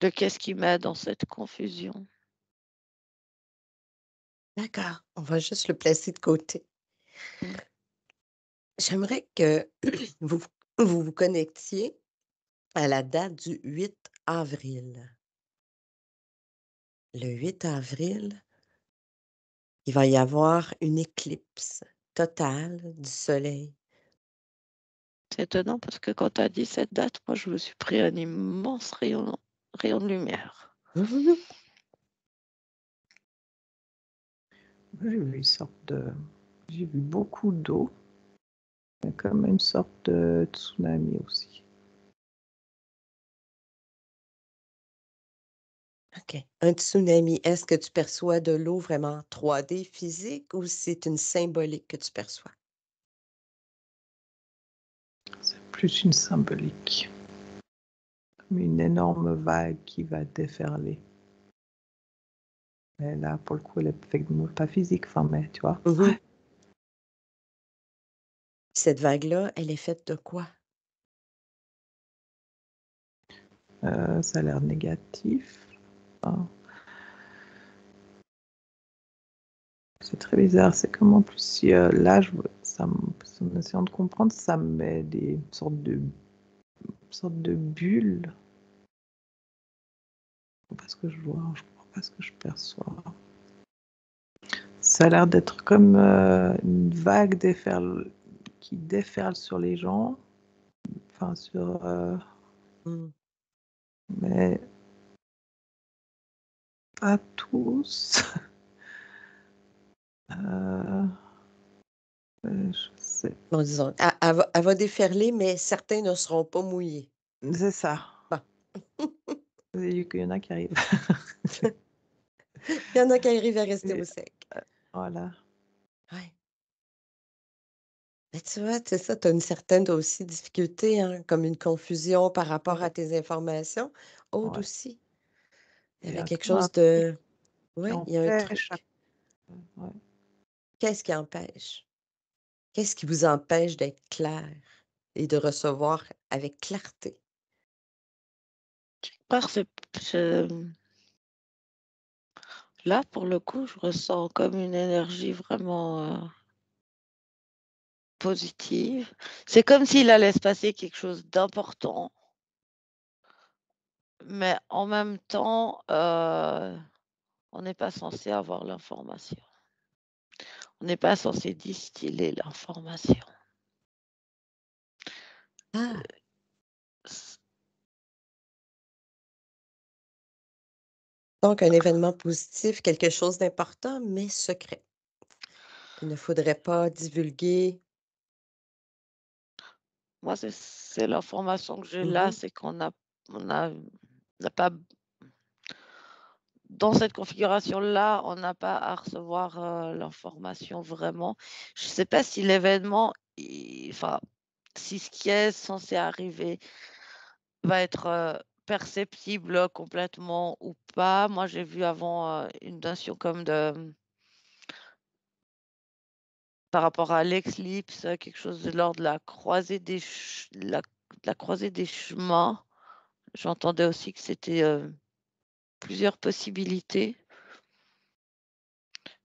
Speaker 2: de qu'est-ce qui m'aide dans cette confusion.
Speaker 4: D'accord, on va juste le placer de côté.
Speaker 2: Mmh.
Speaker 4: J'aimerais que vous vous connectiez à la date du 8 avril. Le 8 avril, il va y avoir une éclipse totale du soleil.
Speaker 2: C'est étonnant parce que quand tu as dit cette date, moi, je me suis pris un immense rayon de lumière.
Speaker 3: J'ai vu une sorte de... J'ai vu beaucoup d'eau. Il y a comme une sorte de tsunami aussi.
Speaker 4: OK. Un tsunami, est-ce que tu perçois de l'eau vraiment 3D physique ou c'est une symbolique que tu perçois?
Speaker 3: C'est plus une symbolique. Comme une énorme vague qui va déferler. Mais là, pour le coup, elle est pas physique, enfin, mais tu vois.
Speaker 4: Mhm. Cette vague-là, elle est faite de quoi?
Speaker 3: Ça a l'air négatif. Enfin, c'est très bizarre. C'est comme en plus, si là, en essayant de comprendre, ça me met des sortes de bulles. Je comprends pas ce que je vois, je comprends pas ce que je perçois. Ça a l'air d'être comme une vague qui déferle sur les gens. Enfin, sur.
Speaker 4: Hmm.
Speaker 3: Mais pas tous. euh, je sais.
Speaker 4: Bon, disons, elle va déferler, mais certains ne seront pas mouillés.
Speaker 3: C'est ça.
Speaker 4: Bon.
Speaker 3: Il y en a qui arrivent.
Speaker 4: Il y en a qui arrivent à rester au sec.
Speaker 3: Voilà.
Speaker 4: Ouais. Mais tu vois, c'est ça, tu as une certaine toi aussi difficulté, hein, comme une confusion par rapport à tes informations. Aude
Speaker 3: Ouais.
Speaker 4: aussi. Il y
Speaker 3: Il y
Speaker 4: avait
Speaker 3: a
Speaker 4: quelque
Speaker 3: comme un
Speaker 4: chose
Speaker 3: truc
Speaker 4: de...
Speaker 3: qui
Speaker 4: Oui, il y a un
Speaker 3: empêche.
Speaker 4: truc.
Speaker 3: Ouais.
Speaker 4: Qu'est-ce qui empêche? Qu'est-ce qui vous empêche d'être clair et de recevoir avec clarté?
Speaker 2: Part, là, pour le coup, je ressens comme une énergie vraiment positive. C'est comme s'il allait se passer quelque chose d'important, mais en même temps, on n'est pas censé avoir l'information. On n'est pas censé distiller l'information.
Speaker 4: Ah, donc un événement positif, quelque chose d'important, mais secret. Il ne faudrait pas divulguer.
Speaker 2: Moi, c'est l'information que j'ai là,
Speaker 4: Mhm,
Speaker 2: c'est on n'a pas, dans cette configuration-là, on n'a pas à recevoir l'information vraiment. Je ne sais pas si l'événement, enfin, si ce qui est censé arriver va être perceptible complètement ou pas. Moi, j'ai vu avant une notion comme par rapport à l'éclipse, quelque chose de l'ordre de la croisée la croisée des chemins. J'entendais aussi que c'était plusieurs possibilités.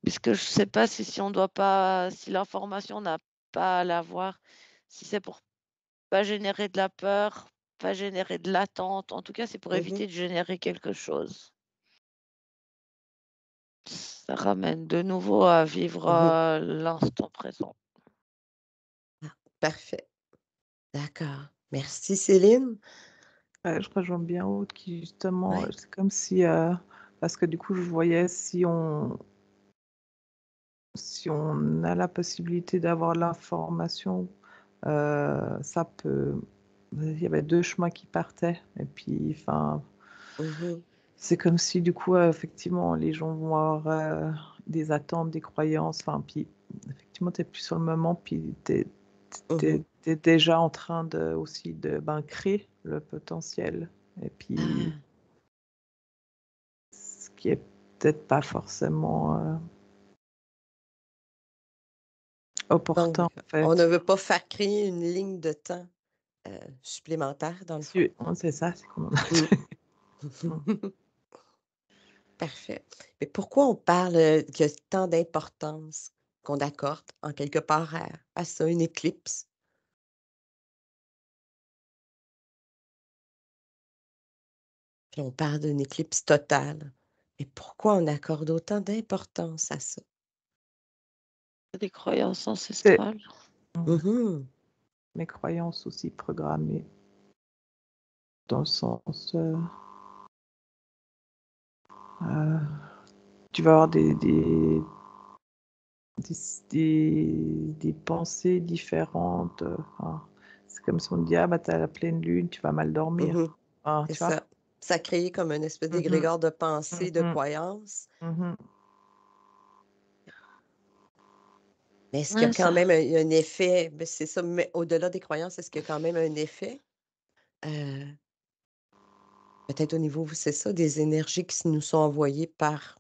Speaker 2: Puisque je ne sais pas si on doit pas, si l'information n'a pas à l'avoir, si c'est pour pas générer de la peur, pas générer de l'attente. En tout cas, c'est pour
Speaker 4: mhm,
Speaker 2: éviter de générer quelque chose. Ça ramène de nouveau à vivre
Speaker 4: mhm.
Speaker 2: l'instant présent.
Speaker 4: Ah, parfait. D'accord. Merci, Céline.
Speaker 3: Je rejoins bien Aude qui justement,
Speaker 4: Ouais.
Speaker 3: c'est comme si, parce que du coup je voyais si on a la possibilité d'avoir l'information, ça peut. Il y avait deux chemins qui partaient et puis, enfin,
Speaker 4: Mhm,
Speaker 3: c'est comme si du coup, effectivement, les gens vont avoir des attentes, des croyances, enfin, puis effectivement, tu es plus sur le moment, puis tu
Speaker 4: mhm.
Speaker 3: es déjà en train aussi de créer le potentiel. Et puis,
Speaker 4: Ah,
Speaker 3: ce qui est peut-être pas forcément opportun,
Speaker 4: Donc,
Speaker 3: en
Speaker 4: on ne
Speaker 3: fait.
Speaker 4: veut pas faire créer une ligne de temps supplémentaire, dans le fond.
Speaker 3: C'est ça, c'est comment.
Speaker 4: Parfait. Mais pourquoi on parle qu'il y a tant d'importance qu'on accorde, en quelque part, à ça, une éclipse? Puis on parle d'une éclipse totale. Mais pourquoi on accorde autant d'importance à ça?
Speaker 2: Des croyances
Speaker 3: C'est
Speaker 2: ancestrales.
Speaker 4: Mhm.
Speaker 3: mes croyances aussi programmées. Dans le sens. Tu vas avoir des pensées différentes. C'est comme si on te dit, ah bah t'as la pleine lune, tu vas mal dormir.
Speaker 4: Mhm. C'est
Speaker 3: Tu vois?
Speaker 4: ça. Ça crée comme une espèce
Speaker 3: Mhm,
Speaker 4: d'égrégore de pensée, de
Speaker 3: mhm,
Speaker 4: croyances.
Speaker 3: mhm.
Speaker 4: Mais est-ce qu'il y a
Speaker 2: Ouais,
Speaker 4: quand
Speaker 2: ça.
Speaker 4: même un effet, ben, c'est ça, mais au-delà des croyances, est-ce qu'il y a quand même un effet? Euh, Peut-être au niveau, c'est ça, des énergies qui nous sont envoyées par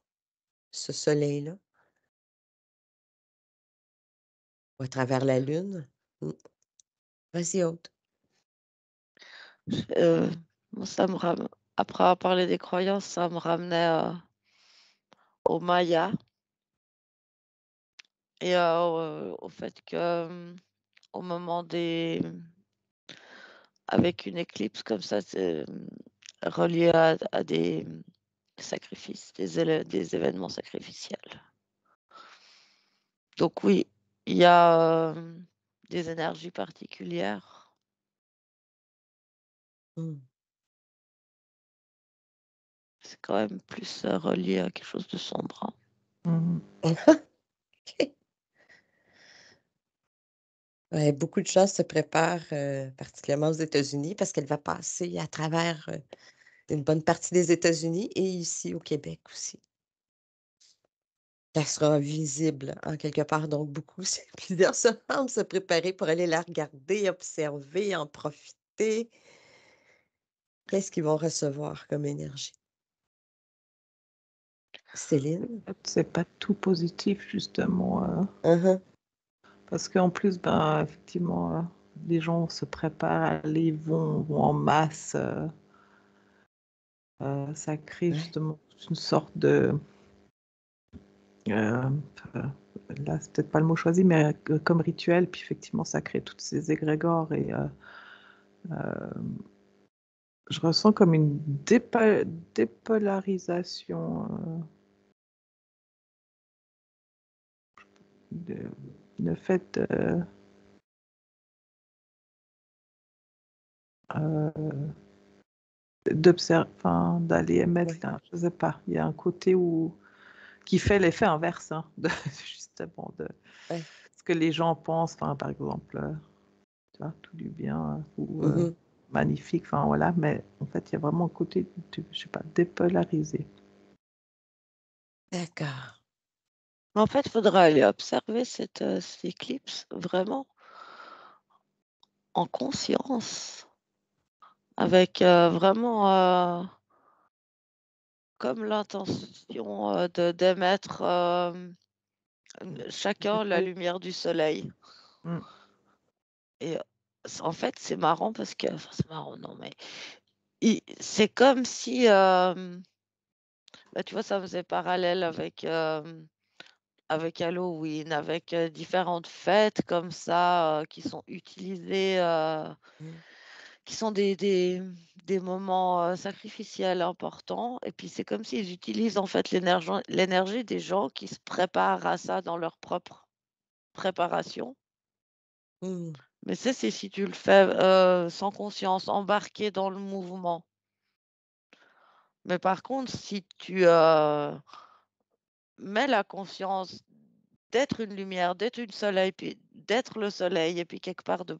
Speaker 4: ce soleil-là, ou à travers la lune. Mm. Vas-y, autre.
Speaker 2: Euh, moi, après avoir parlé des croyances, ça me ramenait aux Mayas et au fait que au moment avec une éclipse comme ça, c'est relié à des sacrifices, des événements sacrificiels. Donc oui, il y a des énergies particulières.
Speaker 4: Mm.
Speaker 2: C'est quand même plus relié à quelque chose de sombre.
Speaker 3: Mhm.
Speaker 4: OK. Ouais, beaucoup de gens se préparent, particulièrement aux États-Unis, parce qu'elle va passer à travers une bonne partie des États-Unis et ici au Québec aussi. Elle sera visible en quelque part, donc beaucoup, plusieurs semblent se préparer pour aller la regarder, observer, en profiter. Qu'est-ce qu'ils vont recevoir comme énergie? Céline?
Speaker 3: C'est pas tout positif, justement.
Speaker 4: Uh-huh.
Speaker 3: Parce qu'en plus, ben, effectivement, les gens se préparent à aller, vont en masse. Ça crée
Speaker 4: Ouais.
Speaker 3: justement une sorte de. euh, Là, c'est peut-être pas le mot choisi, mais comme rituel, puis effectivement, ça crée toutes ces égrégores et je ressens comme une dépolarisation. Le fait euh, d'observer, enfin, d'aller émettre,
Speaker 4: Ouais.
Speaker 3: là, je sais pas, il y a un côté qui fait l'effet inverse, hein, justement, de
Speaker 4: Ouais.
Speaker 3: ce que les gens pensent, enfin, par exemple, tu vois, tout du bien ou
Speaker 4: Mhm.
Speaker 3: magnifique, enfin voilà, mais en fait, il y a vraiment un côté, je sais pas, dépolarisé.
Speaker 4: D'accord.
Speaker 2: En fait, il faudra aller observer cette éclipse vraiment en conscience, avec vraiment comme l'intention d'émettre chacun la lumière du soleil.
Speaker 3: Mm.
Speaker 2: Et en fait, c'est marrant parce que, enfin, c'est marrant, non, mais c'est comme si, bah, tu vois, ça faisait parallèle avec Halloween, avec différentes fêtes comme ça qui sont utilisées,
Speaker 4: Mm.
Speaker 2: qui sont des moments sacrificiels importants. Et puis, c'est comme s'ils utilisent en fait l'énergie des gens qui se préparent à ça dans leur propre préparation.
Speaker 4: Mm.
Speaker 2: Mais c'est si tu le fais sans conscience, embarqué dans le mouvement. Mais par contre, si tu mets la conscience d'être une lumière, d'être une soleil, puis d'être le soleil, et puis quelque part de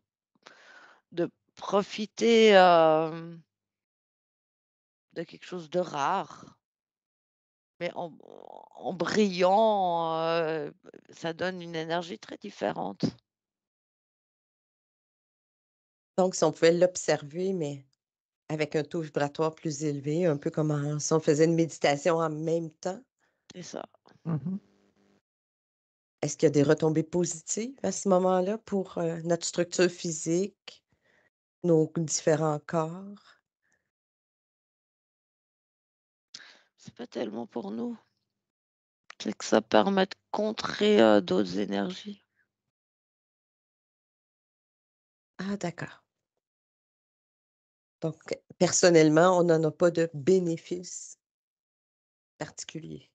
Speaker 2: profiter de quelque chose de rare, mais en brillant, ça donne une énergie très différente.
Speaker 4: Donc, si on pouvait l'observer, mais avec un taux vibratoire plus élevé, un peu comme si on faisait une méditation en même temps,
Speaker 2: C'est ça.
Speaker 3: Mhm.
Speaker 4: Est-ce qu'il y a des retombées positives à ce moment-là pour notre structure physique, nos différents corps?
Speaker 2: C'est pas tellement pour nous. C'est que ça permet de contrer d'autres énergies.
Speaker 4: Ah, d'accord. Donc, personnellement, on n'en a pas de bénéfice particulier.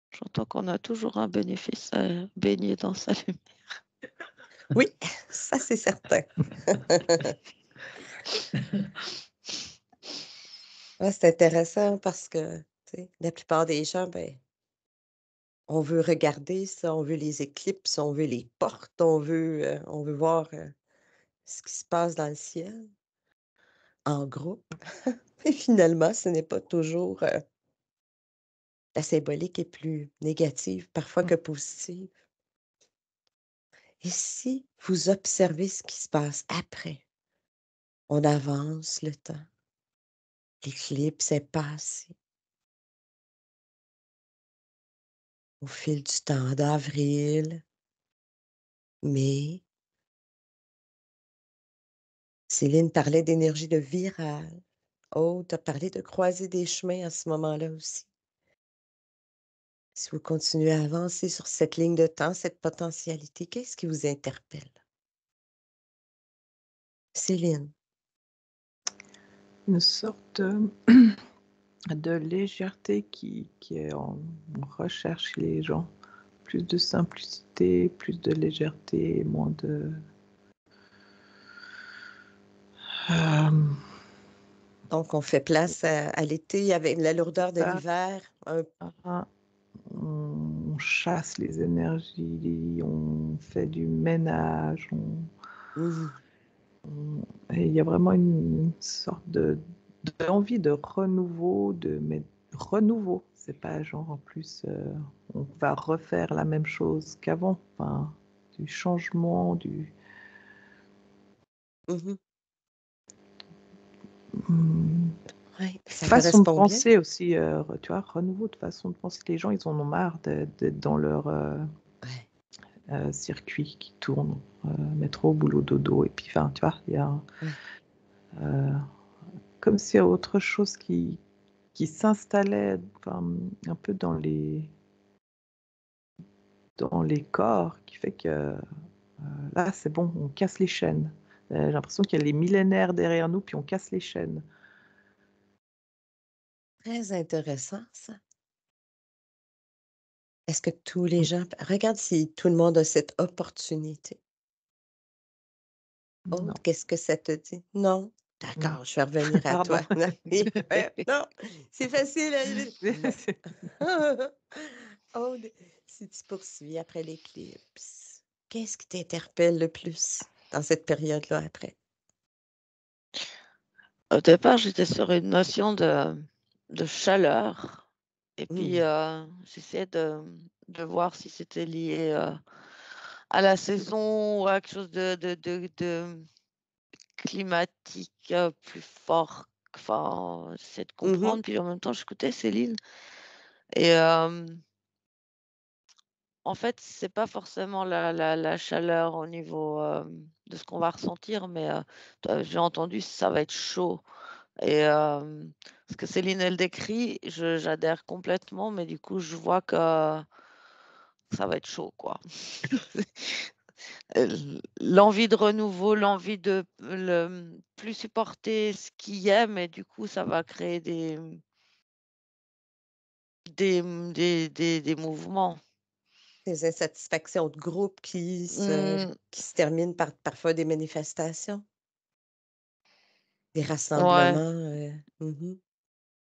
Speaker 2: J'entends qu'on a toujours un bénéfice à baigner dans sa lumière.
Speaker 4: Oui, ça c'est certain. Ouais, c'est intéressant parce que, tu sais, la plupart des gens, ben, on veut regarder ça, on veut les éclipses, on veut les portes, on veut voir ce qui se passe dans le ciel en groupe. Et finalement, ce n'est pas toujours la symbolique est plus négative parfois que positive. Et si vous observez ce qui se passe après, on avance le temps, l'éclipse est passée au fil du temps d'avril, mai. Céline parlait d'énergie de virage. Oh, tu as parlé de croiser des chemins à ce moment-là aussi. Si vous continuez à avancer sur cette ligne de temps, cette potentialité, qu'est-ce qui vous interpelle? Céline.
Speaker 3: Une sorte de légèreté qui est en recherche chez les gens. Plus de simplicité, plus de légèreté, moins de...
Speaker 4: Donc, on fait place à l'été avec la lourdeur de
Speaker 3: ça,
Speaker 4: l'hiver.
Speaker 3: on chasse les énergies, on fait du ménage,
Speaker 4: Mhm.
Speaker 3: et il y a vraiment une sorte d'envie de renouveau, mais renouveau. C'est pas genre en plus on va refaire la même chose qu'avant. Enfin, du changement, du
Speaker 4: Mhm.
Speaker 3: hum,
Speaker 4: Ouais, ça
Speaker 3: façon de
Speaker 4: correspond bien.
Speaker 3: penser aussi. Tu vois, renouveau de façon de penser. Les gens, ils en ont marre d'être dans leur
Speaker 4: Ouais,
Speaker 3: circuit qui tourne, métro, boulot, dodo. Et puis, enfin, tu vois, il y a
Speaker 4: ouais.
Speaker 3: comme s'il y a autre chose qui s'installait un peu dans les corps, qui fait que là, c'est bon, on casse les chaînes. J'ai l'impression qu'il y a les millénaires derrière nous, puis on casse les chaînes.
Speaker 4: Très intéressant, ça. Est-ce que tous les gens... Regarde si tout le monde a cette opportunité.
Speaker 3: Non,
Speaker 4: Aude, qu'est-ce que ça te dit? Non?
Speaker 3: non.
Speaker 4: D'accord, je vais revenir à
Speaker 3: Pardon.
Speaker 4: toi. Non, c'est facile à dire. Non. Aude, si tu poursuis après l'éclipse, qu'est-ce qui t'interpelle le plus dans cette période-là après?
Speaker 2: Au départ, j'étais sur une notion de chaleur. Et puis, j'essayais de voir si c'était lié à la saison ou à quelque chose de climatique plus fort. Enfin, j'essayais de
Speaker 4: Mhm.
Speaker 2: comprendre. Puis en même temps, j'écoutais Céline. Et en fait, c'est pas forcément la chaleur au niveau de ce qu'on va ressentir, mais j'ai entendu ça va être chaud. Et ce que Céline, elle décrit, j'adhère complètement, mais du coup, je vois que ça va être chaud, quoi. L'envie de renouveau, l'envie de plus supporter ce qui y est, mais du coup, ça va créer des mouvements.
Speaker 4: Des insatisfactions de groupe
Speaker 2: Mmh,
Speaker 4: qui se terminent par parfois des manifestations, des
Speaker 2: ouais,
Speaker 4: rassemblements. Mhm.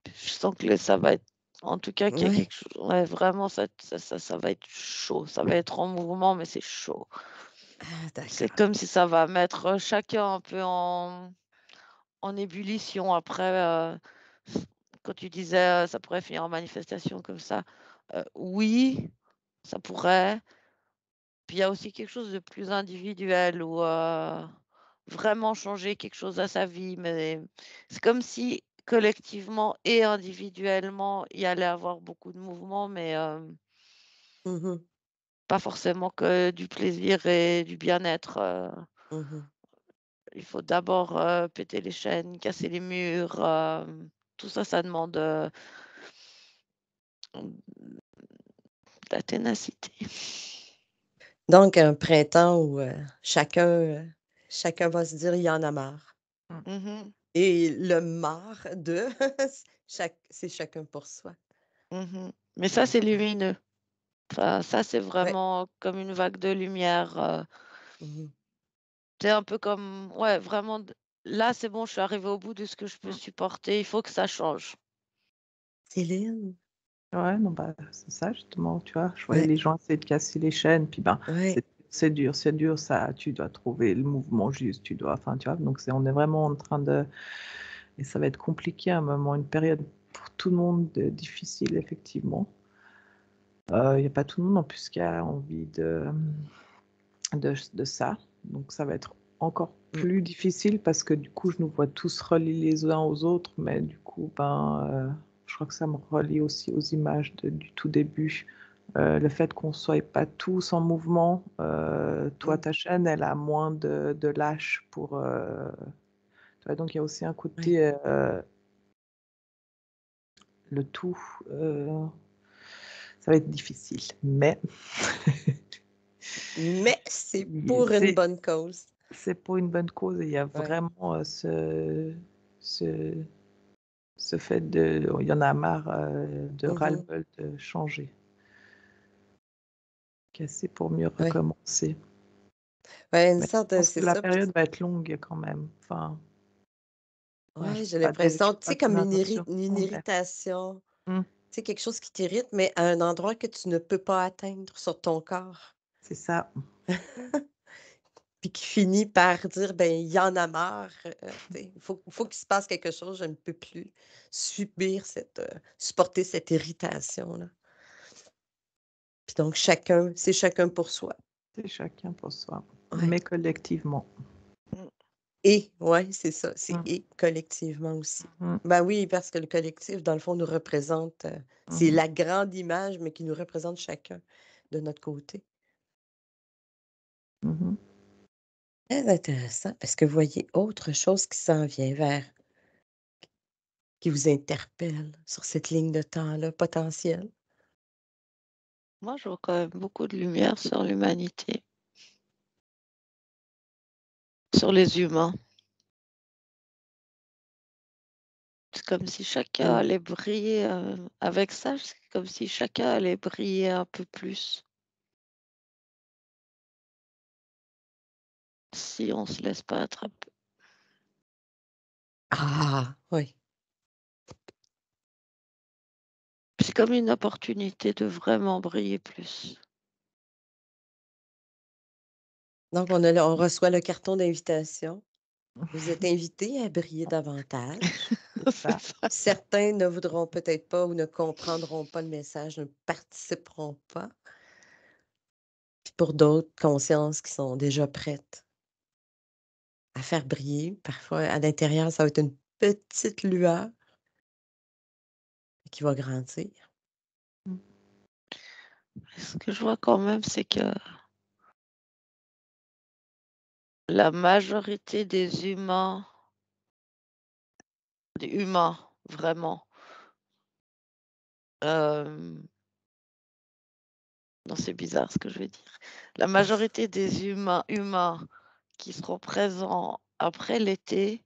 Speaker 2: je sens que ça va être en tout cas, qu'il y a
Speaker 4: Ouais.
Speaker 2: quelque chose ouais, vraiment, ça va être chaud. Ça va être en mouvement, mais c'est chaud.
Speaker 4: Ah,
Speaker 2: C'est
Speaker 4: d'accord.
Speaker 2: comme si ça va mettre, chacun un peu en ébullition. Après, quand tu disais, ça pourrait finir en manifestation comme ça, oui, ça pourrait. Puis il y a aussi quelque chose de plus individuel où, vraiment changer quelque chose à sa vie, mais c'est comme si collectivement et individuellement, il y allait avoir beaucoup de mouvements, mais
Speaker 4: Mhm,
Speaker 2: Pas forcément que du plaisir et du bien-être.
Speaker 4: mhm.
Speaker 2: Il faut d'abord péter les chaînes, casser les murs. Tout ça, ça demande de la ténacité.
Speaker 4: Donc, un printemps où chacun va se dire il y en a marre.
Speaker 2: Mhm,
Speaker 4: Et le marre de, c'est chacun pour soi.
Speaker 2: mhm. Mais ça, c'est lumineux. Ça, c'est
Speaker 4: Ouais.
Speaker 2: vraiment comme une vague de lumière.
Speaker 4: Mhm.
Speaker 2: C'est un peu comme, ouais, vraiment, là, c'est bon, je suis arrivée au bout de ce que je peux supporter. Il faut que ça change.
Speaker 4: Céline?
Speaker 3: Ouais, non, bah, c'est ça justement, tu vois. Je voyais
Speaker 4: Ouais,
Speaker 3: les gens essayer de casser les chaînes, puis ben,
Speaker 4: ouais.
Speaker 3: c'est dur, ça, tu dois trouver le mouvement juste, tu dois, enfin, tu vois. Donc, on est vraiment en train de, et ça va être compliqué à un moment, une période pour tout le monde difficile, effectivement. Il n'y a pas tout le monde en plus qui a envie de ça, donc ça va être encore
Speaker 4: Mm.
Speaker 3: plus difficile parce que du coup, je nous vois tous reliés les uns aux autres, mais du coup, je crois que ça me relie aussi aux images du tout début. Le fait qu'on ne soit pas tous en mouvement, toi,
Speaker 4: Mm.
Speaker 3: ta chaîne, elle a moins de lâche pour. Tu vois, donc il y a aussi un
Speaker 4: Ouais.
Speaker 3: côté, le tout, ça va être difficile, mais
Speaker 4: Mais c'est pour une bonne cause.
Speaker 3: c'est pour une bonne cause et il y a
Speaker 4: Ouais.
Speaker 3: vraiment ce, ce fait de. Il y en a marre de
Speaker 4: Mhm.
Speaker 3: ras-le-bol de changer. Casser pour mieux
Speaker 4: Ouais.
Speaker 3: recommencer.
Speaker 4: Ouais, une
Speaker 3: Mais je
Speaker 4: sorte de,
Speaker 3: pense que
Speaker 4: c'est
Speaker 3: la
Speaker 4: ça.
Speaker 3: période va être longue quand même. Enfin, ouais, je
Speaker 4: Ouais,
Speaker 3: sais
Speaker 4: j'ai
Speaker 3: pas, David, je
Speaker 4: l'impression,
Speaker 3: peux
Speaker 4: tu
Speaker 3: pas
Speaker 4: sais, comme
Speaker 3: donner un autre sur
Speaker 4: une
Speaker 3: tout, mais.
Speaker 4: irritation.
Speaker 3: Hmm,
Speaker 4: Tu sais, quelque chose qui t'irrite, mais à un endroit que tu ne peux pas atteindre sur ton corps.
Speaker 3: c'est ça.
Speaker 4: Puis qui finit par dire, ben, il y en a marre. Tu sais, faut qu'il se passe quelque chose, je ne peux plus subir supporter cette irritation-là. Puis donc, c'est chacun pour soi.
Speaker 3: C'est chacun pour soi,
Speaker 4: Ouais.
Speaker 3: mais collectivement.
Speaker 4: Et, ouais, c'est ça, c'est
Speaker 3: Hmm,
Speaker 4: et collectivement aussi.
Speaker 3: hmm,
Speaker 4: Ben oui, parce que le collectif, dans le fond, nous représente, c'est
Speaker 3: mhm,
Speaker 4: la grande image, mais qui nous représente chacun de notre côté.
Speaker 3: mhm.
Speaker 4: Très intéressant. Est-ce que vous voyez autre chose qui s'en vient qui vous interpelle sur cette ligne de temps-là potentielle?
Speaker 2: Moi, je vois quand même beaucoup de lumière sur l'humanité, sur les humains. C'est comme si chacun
Speaker 4: Mmh.
Speaker 2: allait briller avec ça, c'est comme si chacun allait briller un peu plus. Si on se laisse pas attraper.
Speaker 4: Ah! Oui.
Speaker 2: C'est comme une opportunité de vraiment briller plus.
Speaker 4: Donc on reçoit le carton d'invitation. Vous êtes invités à briller davantage.
Speaker 3: C'est
Speaker 2: C'est
Speaker 3: ça.
Speaker 2: ça.
Speaker 4: Certains ne voudront peut-être pas ou ne comprendront pas le message, ne participeront pas. Puis pour d'autres, consciences qui sont déjà prêtes à faire briller. Parfois, à l'intérieur, ça va être une petite lueur qui va grandir.
Speaker 3: Hmm.
Speaker 2: Ce que je vois quand même, c'est que la majorité des humains vraiment, hem, non, c'est bizarre ce que je vais dire. La majorité des humains qui seront présents après l'été,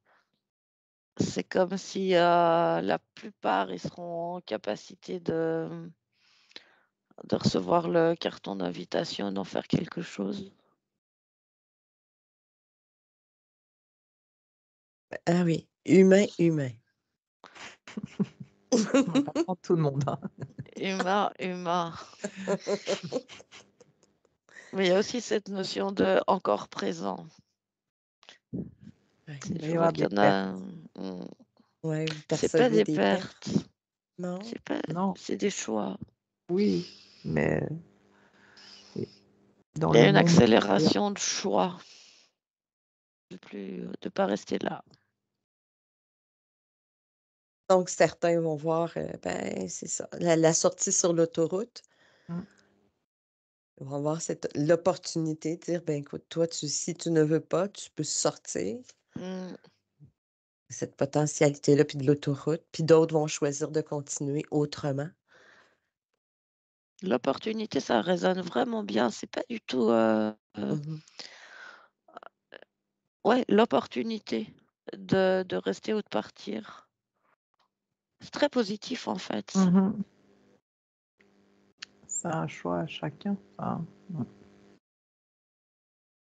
Speaker 2: c'est comme si, la plupart, ils seront en capacité de recevoir le carton d'invitation, d'en faire quelque chose.
Speaker 4: Ah oui, humain, humain.
Speaker 3: On va pas prendre tout le monde, hein.
Speaker 2: Humain. Mais il y a aussi cette notion de encore présent.
Speaker 4: Ouais.
Speaker 3: Il va y
Speaker 2: Je vois
Speaker 3: avoir des
Speaker 2: qu'il y en
Speaker 3: pertes.
Speaker 2: a, mmh,
Speaker 4: Ouais, vous
Speaker 2: c'est pas
Speaker 4: percevez
Speaker 2: des
Speaker 4: des pertes?
Speaker 2: pertes,
Speaker 4: Non?
Speaker 3: Non,
Speaker 2: c'est des choix.
Speaker 3: oui, mais dans
Speaker 2: Il y
Speaker 3: le
Speaker 2: a une
Speaker 3: monde extérieur.
Speaker 2: accélération de choix, de pas rester là.
Speaker 4: Donc certains vont voir, ben, c'est ça, la sortie sur l'autoroute.
Speaker 3: Hmm.
Speaker 4: Ils vont avoir l'opportunité de dire, ben écoute, toi, si tu ne veux pas, tu peux sortir
Speaker 2: Mm.
Speaker 4: cette potentialité-là, puis de l'autoroute, puis d'autres vont choisir de continuer autrement.
Speaker 2: L'opportunité, ça résonne vraiment bien. C'est pas du tout...
Speaker 4: Mhm.
Speaker 2: Ouais, l'opportunité de rester ou de partir. C'est très positif, en fait.
Speaker 3: Mhm. C'est un choix à chacun. Enfin,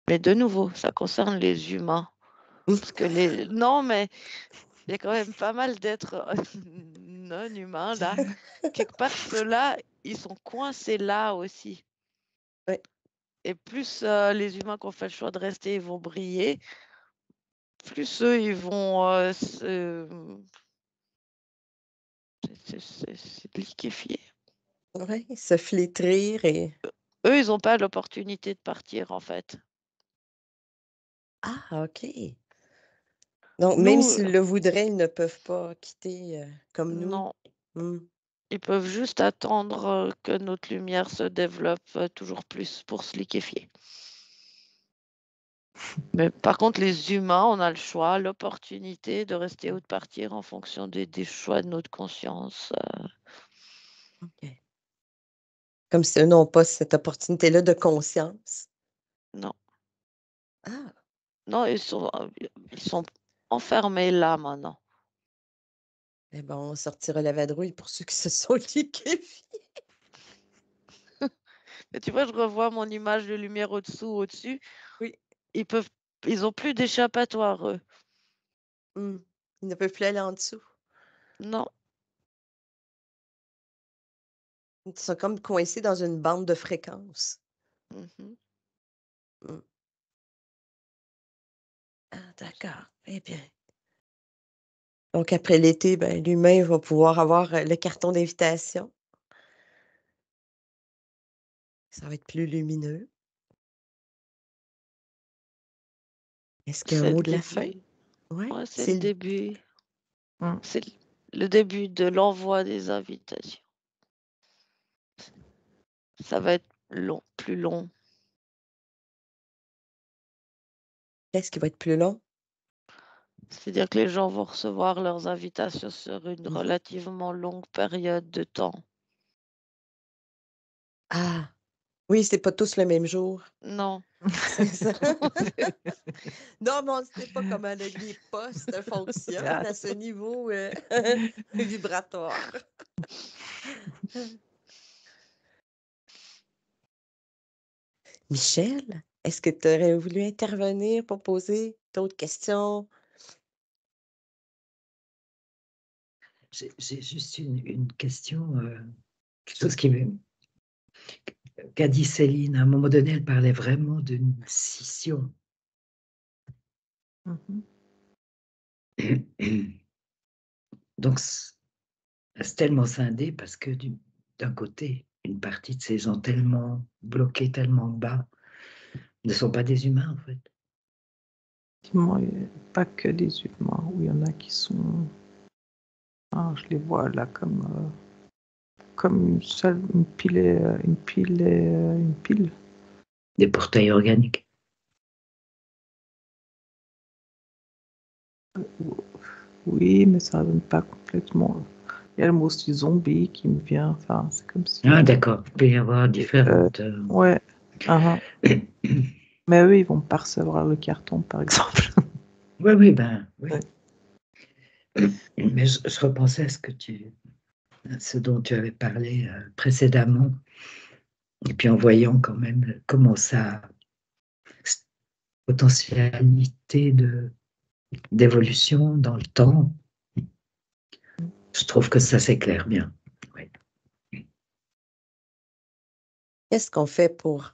Speaker 2: Mais de nouveau, ça concerne les humains. Parce que les... Non, mais il y a quand même pas mal d'êtres non-humains, là. Quelque part, ceux-là, ils sont coincés là aussi.
Speaker 4: Ouais.
Speaker 2: Et plus les humains qui ont fait le choix de rester, ils vont briller, plus eux, ils vont c'est liquéfié.
Speaker 4: Ouais, se flétrir et...
Speaker 2: Eux, ils n'ont pas l'opportunité de partir, en fait.
Speaker 4: Ah, OK. Donc, même
Speaker 2: Nous,
Speaker 4: s'ils le voudraient, ils ne peuvent pas quitter comme nous.
Speaker 2: non.
Speaker 4: Hmm.
Speaker 2: Ils peuvent juste attendre que notre lumière se développe toujours plus pour se liquéfier. Mais par contre, les humains, on a le choix, l'opportunité de rester ou de partir en fonction des choix de notre conscience.
Speaker 4: OK. Comme si eux n'ont pas cette opportunité-là de conscience.
Speaker 2: Non,
Speaker 4: Ah,
Speaker 2: non, ils sont enfermés là maintenant.
Speaker 4: eh ben, on sortira la vadrouille pour ceux qui se sont liquéfiés.
Speaker 2: Et tu vois, je revois mon image de lumière au-dessus.
Speaker 4: Oui.
Speaker 2: Ils ont plus d'échappatoire, eux.
Speaker 4: Hmm. Ils ne peuvent plus aller en dessous.
Speaker 2: Non,
Speaker 4: Ils sont comme coincés dans une bande de fréquences.
Speaker 2: mhm.
Speaker 4: Hmm. Ah, d'accord. Eh bien. Donc, après l'été, ben, l'humain va pouvoir avoir le carton d'invitation. Ça va être plus lumineux. Est-ce qu'il y a un
Speaker 2: C'est le
Speaker 4: mot de la fin?
Speaker 2: début.
Speaker 4: Oui,
Speaker 2: Ouais, c'est
Speaker 4: c'est
Speaker 2: le début.
Speaker 3: Mm.
Speaker 2: C'est le début de l'envoi des invitations. Ça va être long, plus long.
Speaker 4: qu'est-ce qui va être plus long?
Speaker 2: C'est-à-dire que les gens vont recevoir leurs invitations sur une
Speaker 4: Mhm.
Speaker 2: relativement longue période de temps.
Speaker 4: Ah, oui, c'est pas tous le même jour.
Speaker 2: Non.
Speaker 4: C'est ça. Non, mais on ne sait pas comment les postes fonctionnent à ce niveau vibratoire. Michel, est-ce que tu aurais voulu intervenir pour poser d'autres questions?
Speaker 1: J'ai juste une question, quelque chose qu'a dit Céline. À un moment donné, elle parlait vraiment d'une scission.
Speaker 3: Mhm.
Speaker 1: Donc, c'est tellement scindé parce que d'un côté, une partie de ces gens tellement bloqués, tellement bas, ne sont pas des humains, en fait.
Speaker 3: Effectivement, il n'y a pas que des humains, où il y en a qui sont. Ah, je les vois là comme une pile, une pile.
Speaker 1: Des portails organiques.
Speaker 3: Oui, mais ça ne donne pas complètement. Il y a le mot aussi zombie qui me vient. Enfin, c'est comme si.
Speaker 1: Ah, d'accord. Il peut y avoir différentes.
Speaker 3: Ouais. Mais eux, ils vont pas recevoir le carton, par exemple.
Speaker 1: Oui, oui, ben, oui.
Speaker 3: Ouais.
Speaker 1: Mais je repensais à ce dont tu avais parlé précédemment, et puis en voyant quand même comment ça, cette potentialité d'évolution dans le temps, je trouve que ça s'éclaire bien. Oui.
Speaker 4: Qu'est-ce qu'on fait pour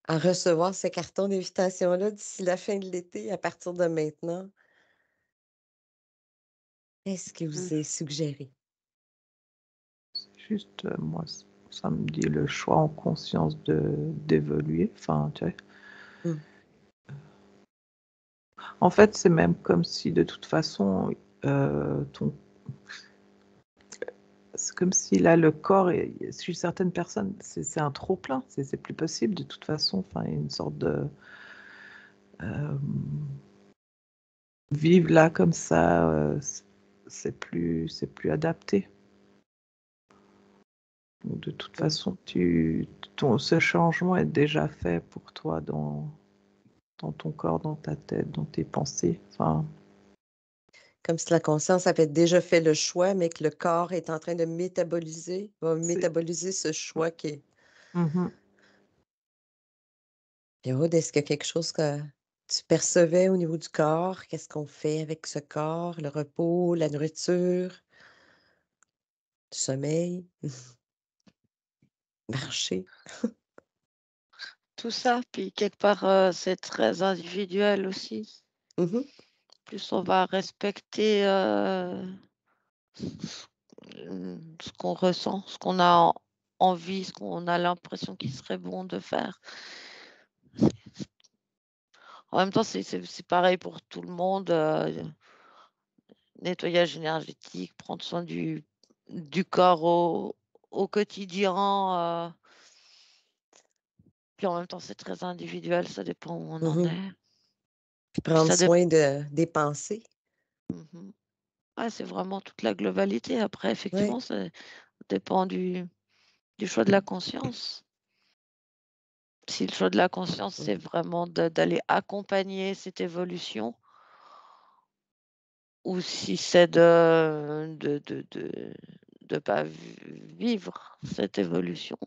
Speaker 4: en recevoir ce carton d'invitation-là d'ici la fin de l'été, à partir de maintenant? Qu'est-ce qui vous est suggéré?
Speaker 3: C'est juste, moi, ça me dit le choix en conscience d'évoluer. Enfin, tu vois.
Speaker 4: Mm.
Speaker 3: En fait, c'est même comme si, de toute façon, ton c'est comme si là, le corps, chez certaines personnes, c'est un trop-plein. C'est plus possible de toute façon. Enfin, il y a une sorte de... vivre là comme ça, c'est plus adapté. Donc, de toute façon, ce changement est déjà fait pour toi dans ton corps, dans ta tête, dans tes pensées. Enfin,
Speaker 4: Comme si la conscience avait déjà fait le choix, mais que le corps est en train de va
Speaker 3: c'est...
Speaker 4: métaboliser ce choix qui est.
Speaker 3: Mhm.
Speaker 4: Puis, Aude, est-ce qu'il y a quelque chose que tu percevais au niveau du corps? Qu'est-ce qu'on fait avec ce corps? Le repos, la nourriture, le sommeil, marcher?
Speaker 2: Tout ça, puis quelque part, c'est très individuel aussi.
Speaker 4: Mhm.
Speaker 2: Plus on va respecter ce qu'on ressent, ce qu'on a envie, ce qu'on a l'impression qu'il serait bon de faire. En même temps, c'est pareil pour tout le monde. Nettoyage énergétique, prendre soin du corps au quotidien. Puis en même temps, c'est très individuel, ça dépend où on en
Speaker 4: Mhm.
Speaker 2: est.
Speaker 4: Puis
Speaker 2: Puis
Speaker 4: prendre
Speaker 2: ça dépend.
Speaker 4: soin des pensées.
Speaker 2: Ouais, c'est vraiment toute la globalité. Après,
Speaker 4: Oui.
Speaker 2: effectivement, ça dépend du choix de la conscience. Si le choix de la conscience, c'est vraiment d'aller accompagner cette évolution, ou si c'est de pas vivre cette évolution.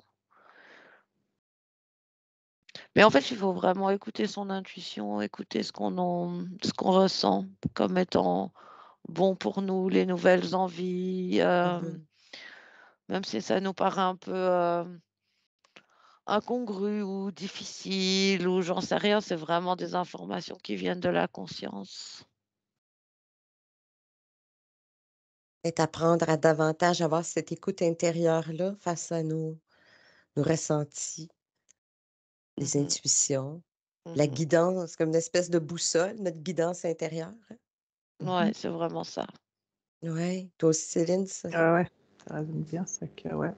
Speaker 2: Mais en fait, il faut vraiment écouter son intuition, écouter ce qu'on ressent comme étant bon pour nous, les nouvelles envies,
Speaker 4: Mhm.
Speaker 2: même si ça nous paraît un peu incongru ou difficile ou j'en sais rien, c'est vraiment des informations qui viennent de la conscience.
Speaker 4: Et apprendre à davantage avoir cette écoute intérieure-là face à nos ressentis, les
Speaker 2: Mhm,
Speaker 4: intuitions, la
Speaker 2: mhm.
Speaker 4: guidance, comme une espèce de boussole, notre guidance intérieure.
Speaker 2: Ouais,
Speaker 3: Mhm.
Speaker 2: c'est vraiment ça.
Speaker 4: Oui. Toi aussi, Céline, ça?
Speaker 3: Ouais, ça résonne bien, c'est que, ouais.